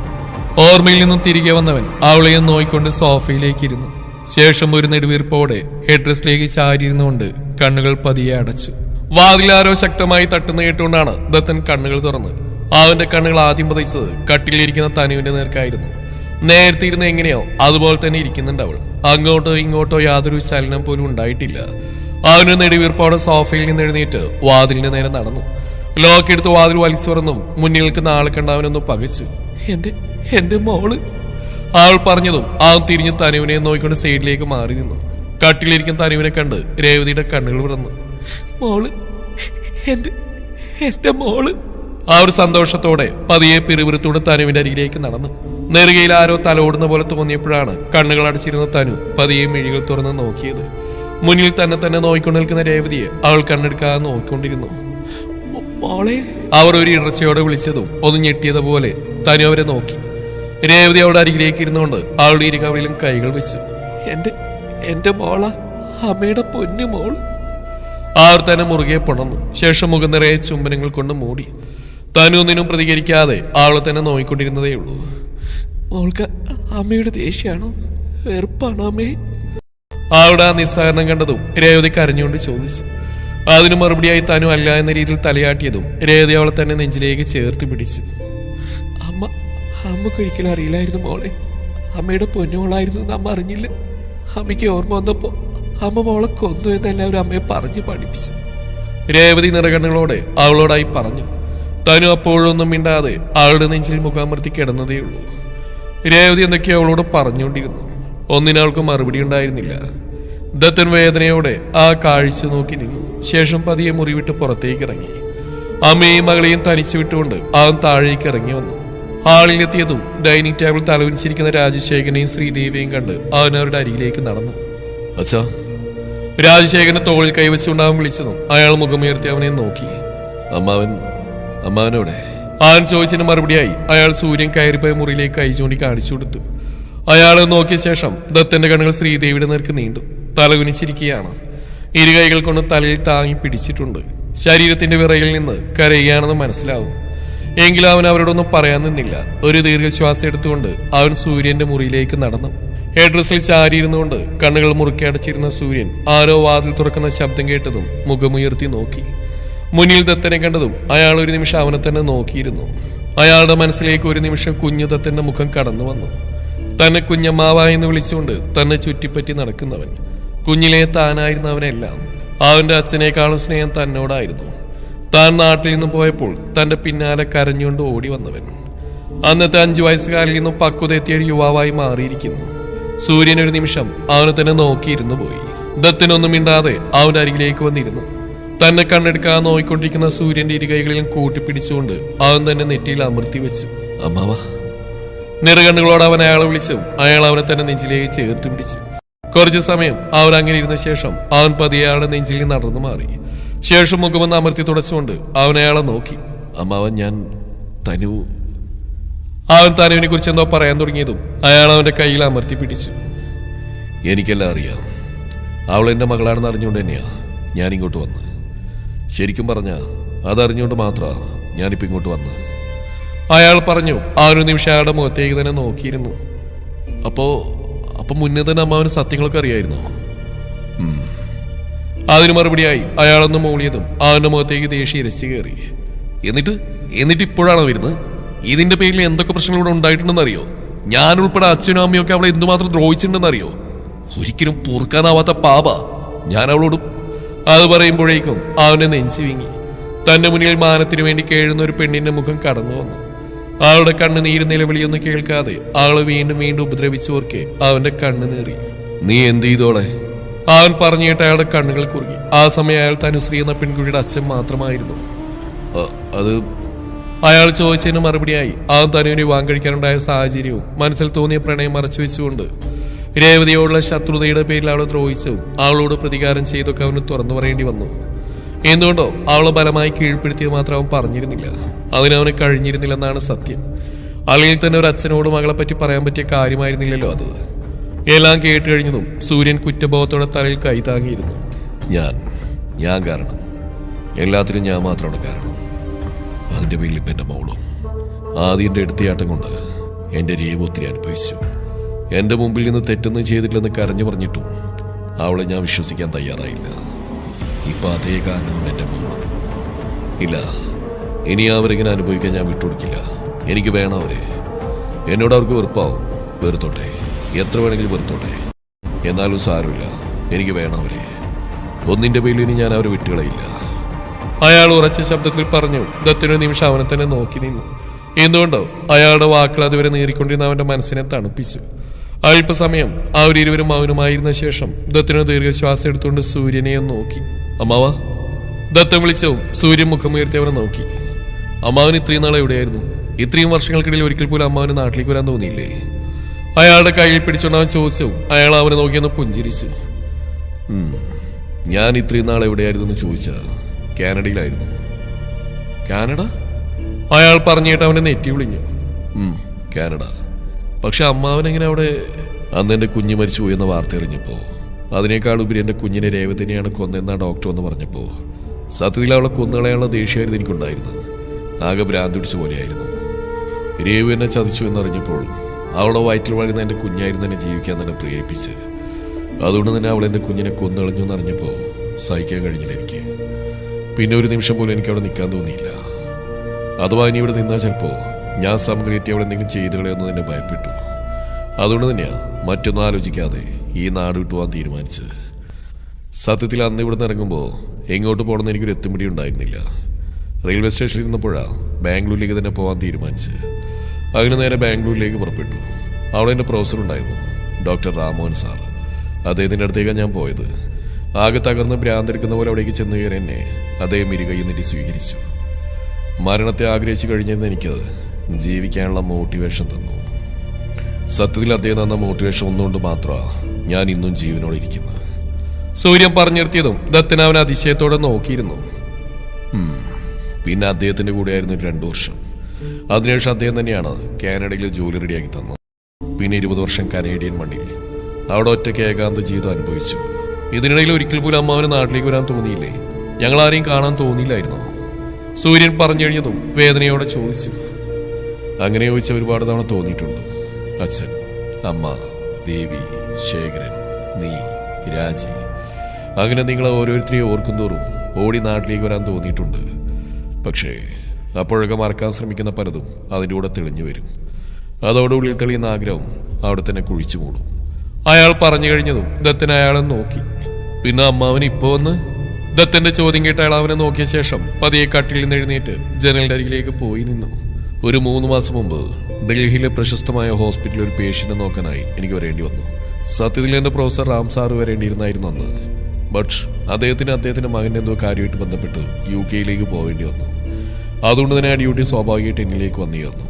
ഓർമ്മയിൽ നിന്നും തിരികെ വന്നവൻ അവളെ നോയിക്കൊണ്ട് സോഫയിലേക്ക് ഇരുന്നു. ശേഷം ഒരു നെടുവീർപ്പോടെ ഹെഡ് ഡ്രസ്സിലേക്ക് ചാരിയിരുന്നുകൊണ്ട് കണ്ണുകൾ പതിയെ അടച്ചു. വാതിലാരോ ശക്തമായി തട്ടുന്ന കേട്ടുകൊണ്ടാണ് ദത്തൻ കണ്ണുകൾ തുറന്ന്. അവന്റെ കണ്ണുകൾ ആദ്യം പതിച്ചത് കട്ടിലിരിക്കുന്ന തനുവിന്റെ നേർക്കായിരുന്നു. നേരത്തെ ഇരുന്ന് എങ്ങനെയോ അതുപോലെ തന്നെ ഇരിക്കുന്നുണ്ട് അവൾ. അങ്ങോട്ടോ ഇങ്ങോട്ടോ യാതൊരു ചലനം പോലും ഉണ്ടായിട്ടില്ല. അവന് നെടുവീർപ്പോടെ സോഫയിൽ നിന്ന് എഴുന്നേറ്റ് വാതിലിന് നേരെ നടന്നു. ലോക്കെടുത്ത് വാതിൽ വലിച്ചു തുറന്നും മുന്നിൽ നിൽക്കുന്ന ആളെ കണ്ട് അവനൊന്ന് പകച്ചു. എന്റെ മോള്, അവൾ പറഞ്ഞതും അവൻ തിരിഞ്ഞ് തനുവിനെ നോക്കിക്കൊണ്ട് സൈഡിലേക്ക് മാറി നിന്നു. കട്ടിലിരിക്കുന്ന തനുവിനെ കണ്ട് രേവതിയുടെ കണ്ണുകൾ വിറന്നു. മോള്, എന്റെ മോള്. ആ ഒരു സന്തോഷത്തോടെ പതിയെ പിറുപിറുത്തോടെ തനുവിന്റെ അരികിലേക്ക് നടന്നു. നെറുകയിൽ ആരോ തലോടുന്ന പോലെ തോന്നിയപ്പോഴാണ് കണ്ണുകൾ അടച്ചിരുന്ന തനു പതിയെ മിഴികൾ തുറന്ന് നോക്കിയത്. മുന്നിൽ തന്നെ നോക്കിക്കൊണ്ട് നിൽക്കുന്ന രേവതിയെ അവൾ കണ്ണെടുക്കാതെ നോക്കിക്കൊണ്ടിരുന്നു. മോളെ, അവർ ഒരു ഇടർച്ചയോടെ വിളിച്ചതും ഒന്ന് ഞെട്ടിയതുപോലെ തനു അവരെ നോക്കി. രേവതി അവളുടെ അരികിലേക്ക് ഇരുന്നുകൊണ്ട് അവളുടെ ഇരുകവളിലും കൈകൾ വെച്ചു. എന്റെ മോള, അമ്മയുടെ പൊന്നു മോള്. അവർ തന്നെ മുറുകെ പുണർന്നു. ശേഷം മുഖം നിറയെ ചുംബനങ്ങൾ കൊണ്ട് മൂടി. തനു ഒന്നിനും പ്രതികരിക്കാതെ അവളെ തന്നെ നോക്കിക്കൊണ്ടിരുന്നതേ ഉള്ളൂ. മോൾക്ക് അമ്മയുടെ ദേഷ്യാണോ, വെറുപ്പാണോ അമ്മേ? അവളുടെ ആ നിസ്സഹരണം കണ്ടതും രേവതി കരഞ്ഞുകൊണ്ട് ചോദിച്ചു. അതിനു മറുപടിയായി തനു അല്ല എന്ന രീതിയിൽ തലയാട്ടിയതും രേവതി അവളെ തന്നെ നെഞ്ചിലേക്ക് ചേർത്ത് പിടിച്ചു. അമ്മക്ക് ഒരിക്കലും അറിയില്ലായിരുന്നു മോളെ, അമ്മയുടെ പൊന്നുമോളായിരുന്നു എന്ന് അമ്മ അറിഞ്ഞില്ല. അമ്മയ്ക്ക് ഓർമ്മ വന്നപ്പോ അമ്മ മോളെ കൊന്നു എന്നെല്ലാവരും അമ്മയെ പറഞ്ഞു പഠിപ്പിച്ചു. രേവതി നിറകണ്ണുകളോടെ അവളോടായി പറഞ്ഞു. തനു അപ്പോഴൊന്നും മിണ്ടാതെ അവളുടെ നെഞ്ചിൽ മുഖാമർത്തി കിടന്നതേ ഉള്ളൂ. രേവതി എന്തൊക്കെയോ അവളോട് പറഞ്ഞുകൊണ്ടിരുന്നു. ഒന്നിനവൾക്ക് മറുപടി ഉണ്ടായിരുന്നില്ല. ദത്തൻ വേദനയോടെ ആ കാഴ്ച നോക്കി നിന്നു. ശേഷം പതിയെ മുറിവിട്ട് പുറത്തേക്ക് ഇറങ്ങി. അമ്മയെയും മകളെയും തനിച്ചു വിട്ടുകൊണ്ട് അവൻ താഴേക്ക് ഇറങ്ങി വന്നു. ഹാളിലെത്തിയതും ഡൈനിങ് ടേബിൾ തലവനിച്ചിരിക്കുന്ന രാജശേഖരനെയും ശ്രീദേവിയെയും കണ്ട് അവൻ അവരുടെ അരികിലേക്ക് നടന്നു. അച്ഛാ. രാജശേഖരനെ തോളിൽ കൈവച്ചുകൊണ്ട് അവൻ വിളിച്ചതും അയാൾ മുഖമുയർത്തി അവനെ നോക്കി. അമ്മാവനോടെ അവൻ ചോദിച്ചതിന് മറുപടിയായി അയാൾ സൂര്യൻ കയറിപ്പോയ മുറിയിലേക്ക് കൈ ചൂണ്ടി കാണിച്ചു കൊടുത്തു. അയാളെ നോക്കിയ ശേഷം ദത്തന്റെ കണ്ണുകൾ ശ്രീദേവിയുടെ നേർക്ക് നീണ്ടു. തലകുനിച്ചിരിക്കുകയാണ്. ഇരു കൈകൾ കൊണ്ട് തലയിൽ താങ്ങി പിടിച്ചിട്ടുണ്ട്. ശരീരത്തിന്റെ വിറയിൽ നിന്ന് കരയുകയാണെന്ന് മനസ്സിലാവും. എങ്കിലും അവൻ അവരോടൊന്നും പറയാൻ നിന്നില്ല. ഒരു ദീർഘശ്വാസം എടുത്തുകൊണ്ട് അവൻ സൂര്യന്റെ മുറിയിലേക്ക് നടന്നു. ഹെഡ് ഡ്രസ്സിൽ ചാരിയിരുന്നുകൊണ്ട് കണ്ണുകൾ മുറുക്കി അടച്ചിരുന്ന സൂര്യൻ ആരോ വാതിൽ തുറക്കുന്ന ശബ്ദം കേട്ടതും മുഖമുയർത്തി നോക്കി. മുന്നിൽ ദത്തനെ കണ്ടതും അയാൾ ഒരു നിമിഷം അവനെ തന്നെ നോക്കിയിരുന്നു. അയാളുടെ മനസ്സിലേക്ക് ഒരു നിമിഷം കുഞ്ഞു ദത്തന്റെ മുഖം കടന്നു വന്നു. തന്നെ കുഞ്ഞമ്മാവ എന്ന് വിളിച്ചുകൊണ്ട് തന്നെ ചുറ്റിപ്പറ്റി നടക്കുന്നവൻ. കുഞ്ഞിലെ താനായിരുന്നവനെല്ലാം. അവന്റെ അച്ഛനേക്കാളും സ്നേഹം തന്നോടായിരുന്നു. താൻ നാട്ടിൽ നിന്നും പോയപ്പോൾ തന്റെ പിന്നാലെ കരഞ്ഞുകൊണ്ട് ഓടി വന്നവൻ. അന്നത്തെ 5 വയസ്സുകാരിൽ നിന്നും പക്വതയെത്തിയ ഒരു യുവാവായി മാറിയിരിക്കുന്നു. സൂര്യൻ ഒരു നിമിഷം അവനെ തന്നെ നോക്കിയിരുന്നു പോയി. ദത്തനൊന്നും മിണ്ടാതെ അവന്റെ അരികിലേക്ക് വന്നിരുന്നു. തന്നെ കണ്ണെടുക്കാതെ നോക്കിക്കൊണ്ടിരിക്കുന്ന സൂര്യന്റെ ഇരുകൈകളിലും കൂട്ടിപ്പിടിച്ചുകൊണ്ട് അവൻ തന്നെ നെറ്റിയിൽ അമർത്തി വെച്ചു. അമ്മാവ. നിറകണ്ണുകളോട് അവൻ അയാളെ വിളിച്ചു. അയാൾ അവനെ തന്നെ നെഞ്ചിലേക്ക് ചേർത്ത് പിടിച്ചു. കുറച്ചു സമയം അവർ അങ്ങനെ ഇരുന്ന ശേഷം അവൻ പതിയെ അയാളുടെ നെഞ്ചിൽ നടന്നു മാറി. ശേഷം മുഖമെന്ന് അമർത്തി തുടച്ചുകൊണ്ട് അവൻ അയാളെ നോക്കി. അമ്മാവൻ, ഞാൻ തനു. അവൻ തനുവിനെ കുറിച്ച് എന്തോ പറയാൻ തുടങ്ങിയതും അയാൾ അവന്റെ കയ്യിൽ അമർത്തി പിടിച്ചു. എനിക്കെല്ലാം അറിയാം. അവൾ എന്റെ മകളാണെന്ന് അറിഞ്ഞുകൊണ്ട് തന്നെയാ ഞാനിങ്ങോട്ട് വന്ന്. ശരിക്കും പറഞ്ഞ അതറിഞ്ഞുകൊണ്ട് മാത്രമാണ് ഞാനിപ്പോൾ ഇങ്ങോട്ട് വന്ന്. അയാൾ പറഞ്ഞു. ആ ഒരു നിമിഷം അയാളുടെ മുഖത്തേക്ക് തന്നെ നോക്കിയിരുന്നു. അപ്പോ മുന്നേ തന്നെ അമ്മാവന് സത്യങ്ങളൊക്കെ അറിയായിരുന്നോ? അതിന് മറുപടിയായി അയാളൊന്ന് മൂളിയതും അവന്റെ മുഖത്തേക്ക് ദേഷ്യം ഇരച്ചു കയറി. എന്നിട്ട് ഇപ്പോഴാണോ വരുന്നത്? ഇതിന്റെ പേരിൽ എന്തൊക്കെ പ്രശ്നങ്ങളിവിടെ ഉണ്ടായിട്ടുണ്ടെന്ന് അറിയോ? ഞാൻ ഉൾപ്പെടെ അച്ഛനും അമ്മയും ഒക്കെ അവളെ എന്തുമാത്രം ദ്രോഹിച്ചിട്ടുണ്ടെന്ന് അറിയോ? ഒരിക്കലും പൊറുക്കാനാവാത്ത പാപ ഞാൻ അവളോടും. അത് പറയുമ്പോഴേക്കും അവന്റെ നെഞ്ചു വീങ്ങി. തന്റെ മുന്നിൽ മാനത്തിനു വേണ്ടി കേഴുന്ന ഒരു പെണ്ണിന്റെ മുഖം കടന്നു വന്നു. ആളുടെ കണ്ണുനീര് നിലവിളിയൊന്നും കേൾക്കാതെ ആള് വീണ്ടും വീണ്ടും ഉപദ്രവിച്ചോർക്കെ അവന്റെ കണ്ണു നീറി. നീ എന്ത് ചെയ്തോടെ? അവൻ പറഞ്ഞിട്ട് അയാളുടെ കണ്ണുകൾ കുറുകി. ആ സമയം അയാൾ തനുശ്രീ എന്ന പെൺകുട്ടിയുടെ അച്ഛൻ മാത്രമായിരുന്നു. അത് അയാൾ ചോദിച്ചതിന് മറുപടിയായി അവൻ തനുവിനെ വിവാഹം കഴിക്കാനുണ്ടായ സാഹചര്യവും മനസ്സിൽ തോന്നിയ പ്രണയം മറച്ചു വെച്ചുകൊണ്ട് രേവതിയോടുള്ള ശത്രുതയുടെ പേരിൽ അവളെ ദ്രോഹിച്ചും അവളോട് പ്രതികാരം ചെയ്തൊക്കെ അവന് തുറന്നു പറയേണ്ടി വന്നു. എന്തുകൊണ്ടോ അവളെ ബലമായി കീഴ്പ്പെടുത്തിയത് മാത്രം അവൻ പറഞ്ഞിരുന്നില്ല. അതിനവന് കഴിഞ്ഞിരുന്നില്ലെന്നാണ് സത്യം. അല്ലെങ്കിൽ തന്നെ ഒരു അച്ഛനോട് മകളെ പറ്റി പറയാൻ പറ്റിയ കാര്യമായിരുന്നില്ലല്ലോ അത്. എല്ലാം കേട്ട് കഴിഞ്ഞതും സൂര്യൻ കുറ്റബോധത്തോടെ തലയിൽ കൈ താങ്ങിയിരുന്നു. ഞാൻ കാരണം, എല്ലാത്തിനും ഞാൻ മാത്രമാണ് കാരണം. അതിൻ്റെ പേരിൽ ഇപ്പം എൻ്റെ മോളും ആദ്യൻ്റെ എടുത്തിയാട്ടം കൊണ്ട് എൻ്റെ രേവ ഒത്തിരി അനുഭവിച്ചു. എൻ്റെ മുമ്പിൽ നിന്ന് തെറ്റൊന്നും ചെയ്തിട്ടില്ലെന്ന് കരഞ്ഞു പറഞ്ഞിട്ടും അവളെ ഞാൻ വിശ്വസിക്കാൻ തയ്യാറായില്ല. ഇപ്പം അതേ കാരണം കൊണ്ട് എൻ്റെ മോളും ഇല്ല. ഇനി അവരിങ്ങനെ അനുഭവിക്കാൻ ഞാൻ വിട്ടുകൊടുക്കില്ല. എനിക്ക് വേണം അവരെ. എന്നോട് അവർക്ക് വെറുപ്പാവും, വെറുത്തോട്ടെ, എത്ര വേണമെങ്കിലും വെറുത്തോട്ടെ. എന്നാലും സാരമില്ല, എനിക്ക് വേണം അവരെ. ഒന്നിൻ്റെ പേരിൽ ഇനി ഞാൻ അവരെ വിട്ടുകളയില്ല. അയാൾ ഉറച്ച ശബ്ദത്തിൽ പറഞ്ഞു. ദത്തിനൊരു നിമിഷം അവനെ തന്നെ നോക്കി നിന്നു. എന്തുകൊണ്ടോ അയാളുടെ വാക്കുകൾ അതുവരെ നീറിക്കൊണ്ടിരുന്ന അവന്റെ മനസ്സിനെ തണുപ്പിച്ചു. അല്പസമയം അവരിരുവരും മൗനമായിരുന്ന ശേഷം ദത്തിനൊരു ദീർഘശ്വാസം എടുത്തുകൊണ്ട് സൂര്യനെ നോക്കി. അമ്മാവ, ദത്തൻ വിളിച്ചവും സൂര്യൻ മുഖമുയർത്തി അവനെ നോക്കി. അമ്മാവൻ ഇത്രയും നാളെ എവിടെയായിരുന്നു? ഇത്രയും വർഷങ്ങൾക്കിടയിൽ ഒരിക്കൽ പോലും അമ്മാവന് നാട്ടിലേക്ക് വരാൻ തോന്നിയില്ലേ? അയാളുടെ കയ്യിൽ പിടിച്ചുകൊണ്ട് അവൻ ചോദിച്ചു. അയാൾ അവനെ നോക്കിയെന്ന് പുഞ്ചിരിച്ചു. ഞാൻ ഇത്രയും നാൾ എവിടെയായിരുന്നു എന്ന് ചോദിച്ചാ കാനഡയിലായിരുന്നു. കാനഡ? അയാൾ പറഞ്ഞിട്ട് അവനെ നെറ്റി വിളിഞ്ഞു. കാനഡ. പക്ഷെ അമ്മാവനെങ്ങനെ അവിടെ? അന്ന് എൻ്റെ കുഞ്ഞ് മരിച്ചു പോയെന്ന വാർത്ത എറിഞ്ഞപ്പോൾ, അതിനേക്കാൾ ഉപരി എൻ്റെ കുഞ്ഞിനെ രേവതിനെയാണ് കൊന്നെന്നാ ഡോക്ടർ എന്ന് പറഞ്ഞപ്പോൾ, സത്യത്തിൽ അവളെ കൊന്നുകളയാനുള്ള ദേഷ്യമായിരുന്നു എനിക്കുണ്ടായിരുന്നത്. ആകെ ഭ്രാന്ത് പിടിച്ച പോലെയായിരുന്നു. രേവു എന്നെ ചതിച്ചു എന്നറിഞ്ഞപ്പോൾ അവളുടെ വയറ്റിൽ വളരുന്ന എൻ്റെ കുഞ്ഞായിരുന്നു എന്നെ ജീവിക്കാൻ തന്നെ പ്രേരിപ്പിച്ച്. അതുകൊണ്ട് തന്നെ അവൾ എൻ്റെ കുഞ്ഞിനെ കൊന്നുകളഞ്ഞു എന്നറിഞ്ഞപ്പോൾ സഹിക്കാൻ കഴിഞ്ഞില്ല എനിക്ക്. പിന്നെ ഒരു നിമിഷം പോലും എനിക്ക് അവിടെ നിൽക്കാൻ തോന്നിയില്ല. അഥവാ ഇനി ഇവിടെ നിന്നാൽ ചിലപ്പോൾ ഞാൻ സമഗ്രേറ്റി അവൾ എന്തെങ്കിലും ചെയ്തു കളയെന്ന് തന്നെ ഭയപ്പെട്ടു. അതുകൊണ്ട് തന്നെയാണ് മറ്റൊന്നും ആലോചിക്കാതെ ഈ നാട് വിട്ടുപോകാൻ തീരുമാനിച്ചത്. സത്യത്തിൽ അന്ന് ഇവിടെ നിന്ന് ഇറങ്ങുമ്പോൾ എങ്ങോട്ട് പോകണമെന്ന് എനിക്കൊരു എത്തുമിടി ഉണ്ടായിരുന്നില്ല. റെയിൽവേ സ്റ്റേഷനിൽ ഇരുന്നപ്പോഴാണ് ബാംഗ്ലൂരിലേക്ക് തന്നെ പോകാൻ തീരുമാനിച്ച്. അങ്ങനെ നേരെ ബാംഗ്ലൂരിലേക്ക് പുറപ്പെട്ടു. അവിടെ എൻ്റെ പ്രൊഫസർ ഉണ്ടായിരുന്നു, ഡോക്ടർ രാമോഹൻ സാർ. അദ്ദേഹത്തിൻ്റെ അടുത്തേക്കാണ് ഞാൻ പോയത്. ആകെ തകർന്ന് ഭ്രാന്തെടുക്കുന്ന പോലെ അവിടേക്ക് ചെന്ന് കയറി എന്നെ അദ്ദേഹം ഇരുകൈയിൽ നീട്ടി സ്വീകരിച്ചു. മരണത്തെ ആഗ്രഹിച്ചു കഴിഞ്ഞെന്ന് എനിക്കത് ജീവിക്കാനുള്ള മോട്ടിവേഷൻ തന്നു. സത്യത്തിൽ അദ്ദേഹം തന്ന മോട്ടിവേഷൻ ഒന്നുകൊണ്ട് മാത്രമാണ് ഞാൻ ഇന്നും ജീവനോടെ ഇരിക്കുന്നത്. സൂര്യൻ പറഞ്ഞിർത്തിയതും ദത്തൻ അവൻ അതിശയത്തോടെ നോക്കിയിരുന്നു. പിന്നെ അദ്ദേഹത്തിൻ്റെ കൂടെയായിരുന്നു 2 വർഷം. അതിനുശേഷം അദ്ദേഹം തന്നെയാണ് കാനഡയിൽ ജോലി റെഡിയാക്കി തന്നത്. പിന്നെ 20 വർഷം കനേഡിയൻ മണ്ണിൽ അവിടെ ഒറ്റയ്ക്ക് ഏകാന്ത ജീവിതം അനുഭവിച്ചു. ഇതിനിടയിൽ ഒരിക്കൽ പോലും അമ്മാവന് നാട്ടിലേക്ക് വരാൻ തോന്നിയില്ലേ? ഞങ്ങൾ ആരെയും കാണാൻ തോന്നിയില്ലായിരുന്നോ? സൂര്യൻ പറഞ്ഞു കഴിഞ്ഞതും വേദനയോടെ ചോദിച്ചു. അങ്ങനെ ചോദിച്ച ഒരുപാട് തവണ തോന്നിയിട്ടുണ്ട്. അച്ഛൻ, അമ്മ, ദേവി, ശേഖരൻ, നീ, രാജി, അങ്ങനെ നിങ്ങളെ ഓരോരുത്തരെയും ഓർക്കും തോറും ഓടി നാട്ടിലേക്ക് വരാൻ തോന്നിയിട്ടുണ്ട്. പക്ഷേ അപ്പോഴൊക്കെ മറക്കാൻ ശ്രമിക്കുന്ന പലതും അതിൻ്റെ കൂടെ തെളിഞ്ഞു വരും. അതോടെ ഉള്ളിൽ തെളിയുന്ന ആഗ്രഹം അവിടെ തന്നെ കുഴിച്ചു മൂടും. അയാൾ പറഞ്ഞു കഴിഞ്ഞതും ദത്തൻ അയാളെ നോക്കി. പിന്നെ അമ്മാവൻ ഇപ്പൊ വന്ന്? ദത്തന്റെ ചോദ്യം കേട്ട് അയാൾ അവനെ നോക്കിയ ശേഷം പതിയെ കട്ടിൽ നിന്ന് എഴുന്നേറ്റ് ജനലിന്റെ അരികിലേക്ക് പോയി നിന്നു. ഒരു 3 മാസം മുമ്പ് ഡൽഹിയിലെ പ്രശസ്തമായ ഹോസ്പിറ്റലിൽ ഒരു പേഷ്യന്റിനെ നോക്കാനായി എനിക്ക് വരേണ്ടി വന്നു. സത്യത്തിൽ എൻ്റെ പ്രൊഫസർ റാം സാർ വരേണ്ടിയിരുന്നായിരുന്നു അന്ന്. ബട്ട് അദ്ദേഹത്തിൻ്റെ മകൻ്റെ എന്തോ കാര്യമായിട്ട് ബന്ധപ്പെട്ട് UK പോവേണ്ടി വന്നു. അതുകൊണ്ട് തന്നെ ആ ഡ്യൂട്ടി സ്വാഭാവികമായിട്ട് എന്നിലേക്ക് വന്നിരുന്നു.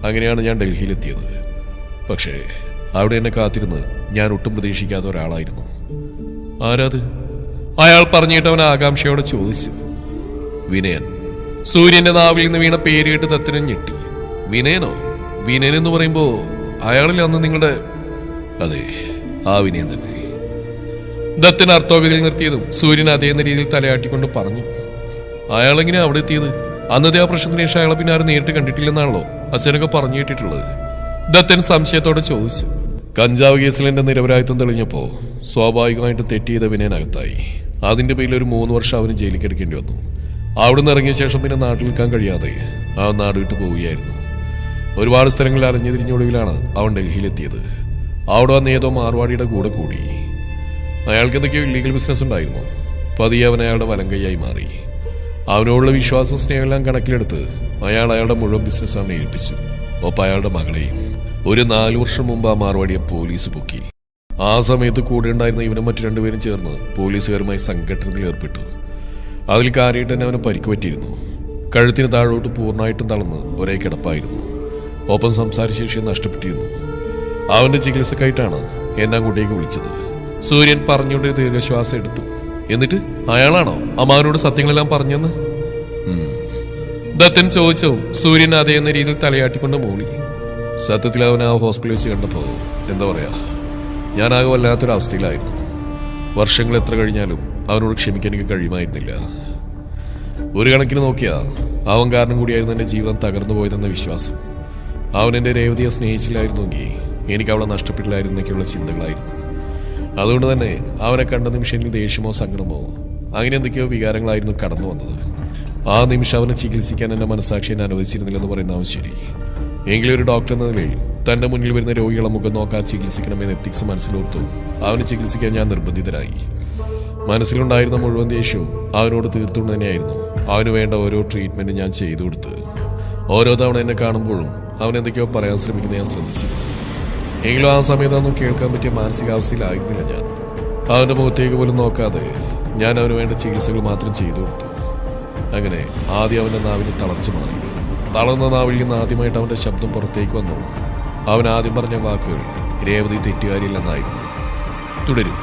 അങ്ങനെയാണ് ഞാൻ ഡൽഹിയിലെത്തിയത്. പക്ഷേ അവിടെ എന്നെ കാത്തിരുന്ന് ഞാൻ ഒട്ടും പ്രതീക്ഷിക്കാത്ത ഒരാളായിരുന്നു. ആരാത്? അയാൾ പറഞ്ഞിട്ട് അവൻ ആകാംക്ഷയോടെ ചോദിച്ചു. വിനയൻ. സൂര്യന്റെ നാവിൽ നിന്ന് വീണ പേര് കേട്ട് ദത്തനും ഞെട്ടി. വിനയനോ? വിനയൻ എന്ന് പറയുമ്പോ അയാളിൽ അന്ന് നിങ്ങളുടെ? അതെ, ആ വിനയൻ തന്നെ. ദത്തൻ അർത്ഥോഗതിയിൽ നിർത്തിയതും സൂര്യൻ അതേ രീതിയിൽ തലയാട്ടിക്കൊണ്ട് പറഞ്ഞു. അയാളെങ്ങനെ അവിടെ എത്തിയത്? അന്നത്തെ ആ പ്രശ്നത്തിന് ശേഷം അയാളെ പിന്നെ ആരും നേരിട്ട് കണ്ടിട്ടില്ലെന്നാണല്ലോ അച്ഛനൊക്കെ പറഞ്ഞു കേട്ടിട്ടുള്ളത്. ദത്തൻ സംശയത്തോടെ ചോദിച്ചു. കഞ്ചാവ് കേസിൽ എൻ്റെ നിരപരാധിത്വം തെളിഞ്ഞപ്പോൾ സ്വാഭാവികമായിട്ട് തെറ്റ് ചെയ്ത വിനയനകത്തായി. അതിൻ്റെ പേരിൽ ഒരു 3 വർഷം അവന് ജയിലിൽ കിടക്കേണ്ടി വന്നു. അവിടെ നിന്ന് ഇറങ്ങിയ ശേഷം പിന്നെ നാട്ടിൽ നിൽക്കാൻ കഴിയാതെ ആ നാട് വിട്ടു പോവുകയായിരുന്നു. ഒരുപാട് സ്ഥലങ്ങളിൽ അറിഞ്ഞു തിരിഞ്ഞൊടുവിലാണ് അവൻ ഡൽഹിയിലെത്തിയത്. അവിടെ വന്ന് ഏതോ മാർവാടിയുടെ കൂടെ കൂടി. അയാൾക്ക് എന്തൊക്കെയോ ഇല്ലീഗൽ ബിസിനസ് ഉണ്ടായിരുന്നു. പതിയെ അവൻ അയാളുടെ വലം കൈയായി മാറി. അവനോടുള്ള വിശ്വാസം സ്നേഹമെല്ലാം കണക്കിലെടുത്ത് അയാളുടെ മുഴുവൻ ബിസിനസ് അവനെ ഏൽപ്പിച്ചു. ഒപ്പം അയാളുടെ മകളെയും. ഒരു 4 വർഷം മുമ്പ് ആ മാർവാടിയെ പോലീസ് പൊക്കി. ആ സമയത്ത് കൂടെ ഉണ്ടായിരുന്ന ഇവനും മറ്റു 2 പേരും ചേർന്ന് പോലീസുകാരുമായി സംഘടനയിൽ ഏർപ്പെട്ടു. അതിൽ കാര്യമായിട്ട് തന്നെ അവന് പരിക്ക് പറ്റിയിരുന്നു. കഴുത്തിന് താഴോട്ട് പൂർണ്ണമായിട്ടും തളർന്ന് ഒരേ കിടപ്പായിരുന്നു. ഒപ്പം സംസാരശേഷി നഷ്ടപ്പെട്ടിരുന്നു. അവന്റെ ചികിത്സക്കായിട്ടാണ് എന്നെ അങ്ങോട്ടേക്ക് വിളിച്ചത്. സൂര്യൻ പറഞ്ഞുകൊണ്ട് ദീർഘശ്വാസം എടുത്തു. എന്നിട്ട് അയാളാണോ അമ്മാവനോട് സത്യങ്ങളെല്ലാം പറഞ്ഞെന്ന് ദത്തൻ ചോദിച്ചു. സൂര്യൻ അതേ എന്ന രീതിയിൽ തലയാട്ടിക്കൊണ്ട് മൂളി. സത്യത്തിൽ അവൻ ആ ഹോസ്പിറ്റലിൽ വെച്ച് കണ്ടപ്പോൾ എന്താ പറയാ, ഞാനാകെ വല്ലാത്തൊരവസ്ഥയിലായിരുന്നു. വർഷങ്ങൾ എത്ര കഴിഞ്ഞാലും അവനോട് ക്ഷമിക്കാൻ എനിക്ക് കഴിയുമായിരുന്നില്ല. ഒരു കണക്കിന് നോക്കിയാ അവൻ കാരണം കൂടിയായിരുന്നു എൻ്റെ ജീവിതം തകർന്നു പോയതെന്ന വിശ്വാസം. അവൻ എൻ്റെ രേവതിയെ സ്നേഹിച്ചില്ലായിരുന്നെങ്കിൽ എനിക്ക് അവളെ നഷ്ടപ്പെട്ടില്ലായിരുന്നൊക്കെയുള്ള ചിന്തകളായിരുന്നു. അതുകൊണ്ട് തന്നെ അവനെ കണ്ട നിമിഷം എനിക്ക് ദേഷ്യമോ സങ്കടമോ അങ്ങനെ എന്തൊക്കെയോ വികാരങ്ങളായിരുന്നു കടന്നു വന്നത്. ആ നിമിഷം അവനെ ചികിത്സിക്കാൻ എൻ്റെ മനസ്സാക്ഷി എന്നെ അനുവദിച്ചിരുന്നില്ലെന്ന് പറയുന്നവൻ ശരി. എങ്കിലും ഒരു ഡോക്ടർ എന്ന നിലയിൽ തൻ്റെ മുന്നിൽ വരുന്ന രോഗികളെ മുഖം നോക്കാൻ ചികിത്സിക്കണമെന്ന് എത്തിക്സ് മനസ്സിലോർത്തു അവനെ ചികിത്സിക്കാൻ ഞാൻ നിർബന്ധിതനായി. മനസ്സിലുണ്ടായിരുന്ന മുഴുവൻ ദേഷ്യവും അവനോട് തീർത്തുകൊണ്ട് തന്നെയായിരുന്നു അവന് വേണ്ട ഓരോ ട്രീറ്റ്മെൻറ്റും ഞാൻ ചെയ്തു കൊടുത്ത്. ഓരോ തവണ എന്നെ കാണുമ്പോഴും അവൻ എന്തൊക്കെയോ പറയാൻ ശ്രമിക്കുന്നത് ഞാൻ ശ്രദ്ധിച്ചിരുന്നു. എങ്കിലും ആ സമയത്തൊന്നും കേൾക്കാൻ പറ്റിയ മാനസികാവസ്ഥയിലായിരുന്നില്ല ഞാൻ. അവൻ്റെ മുഖത്തേക്ക് പോലും നോക്കാതെ ഞാൻ അവന് വേണ്ട ചികിത്സകൾ മാത്രം ചെയ്തു കൊടുത്തു. അങ്ങനെ ആദ്യം അവൻ്റെ നാവിന് തളർച്ച മാറി. തളർന്ന നാവിൽ നിന്ന് ആദ്യമായിട്ട് അവൻ്റെ ശബ്ദം പുറത്തേക്ക് വന്നു. അവൻ ആദ്യം പറഞ്ഞ വാക്കുകൾ രേവതി തെറ്റുകാരില്ലെന്നായിരുന്നു. തുടരും.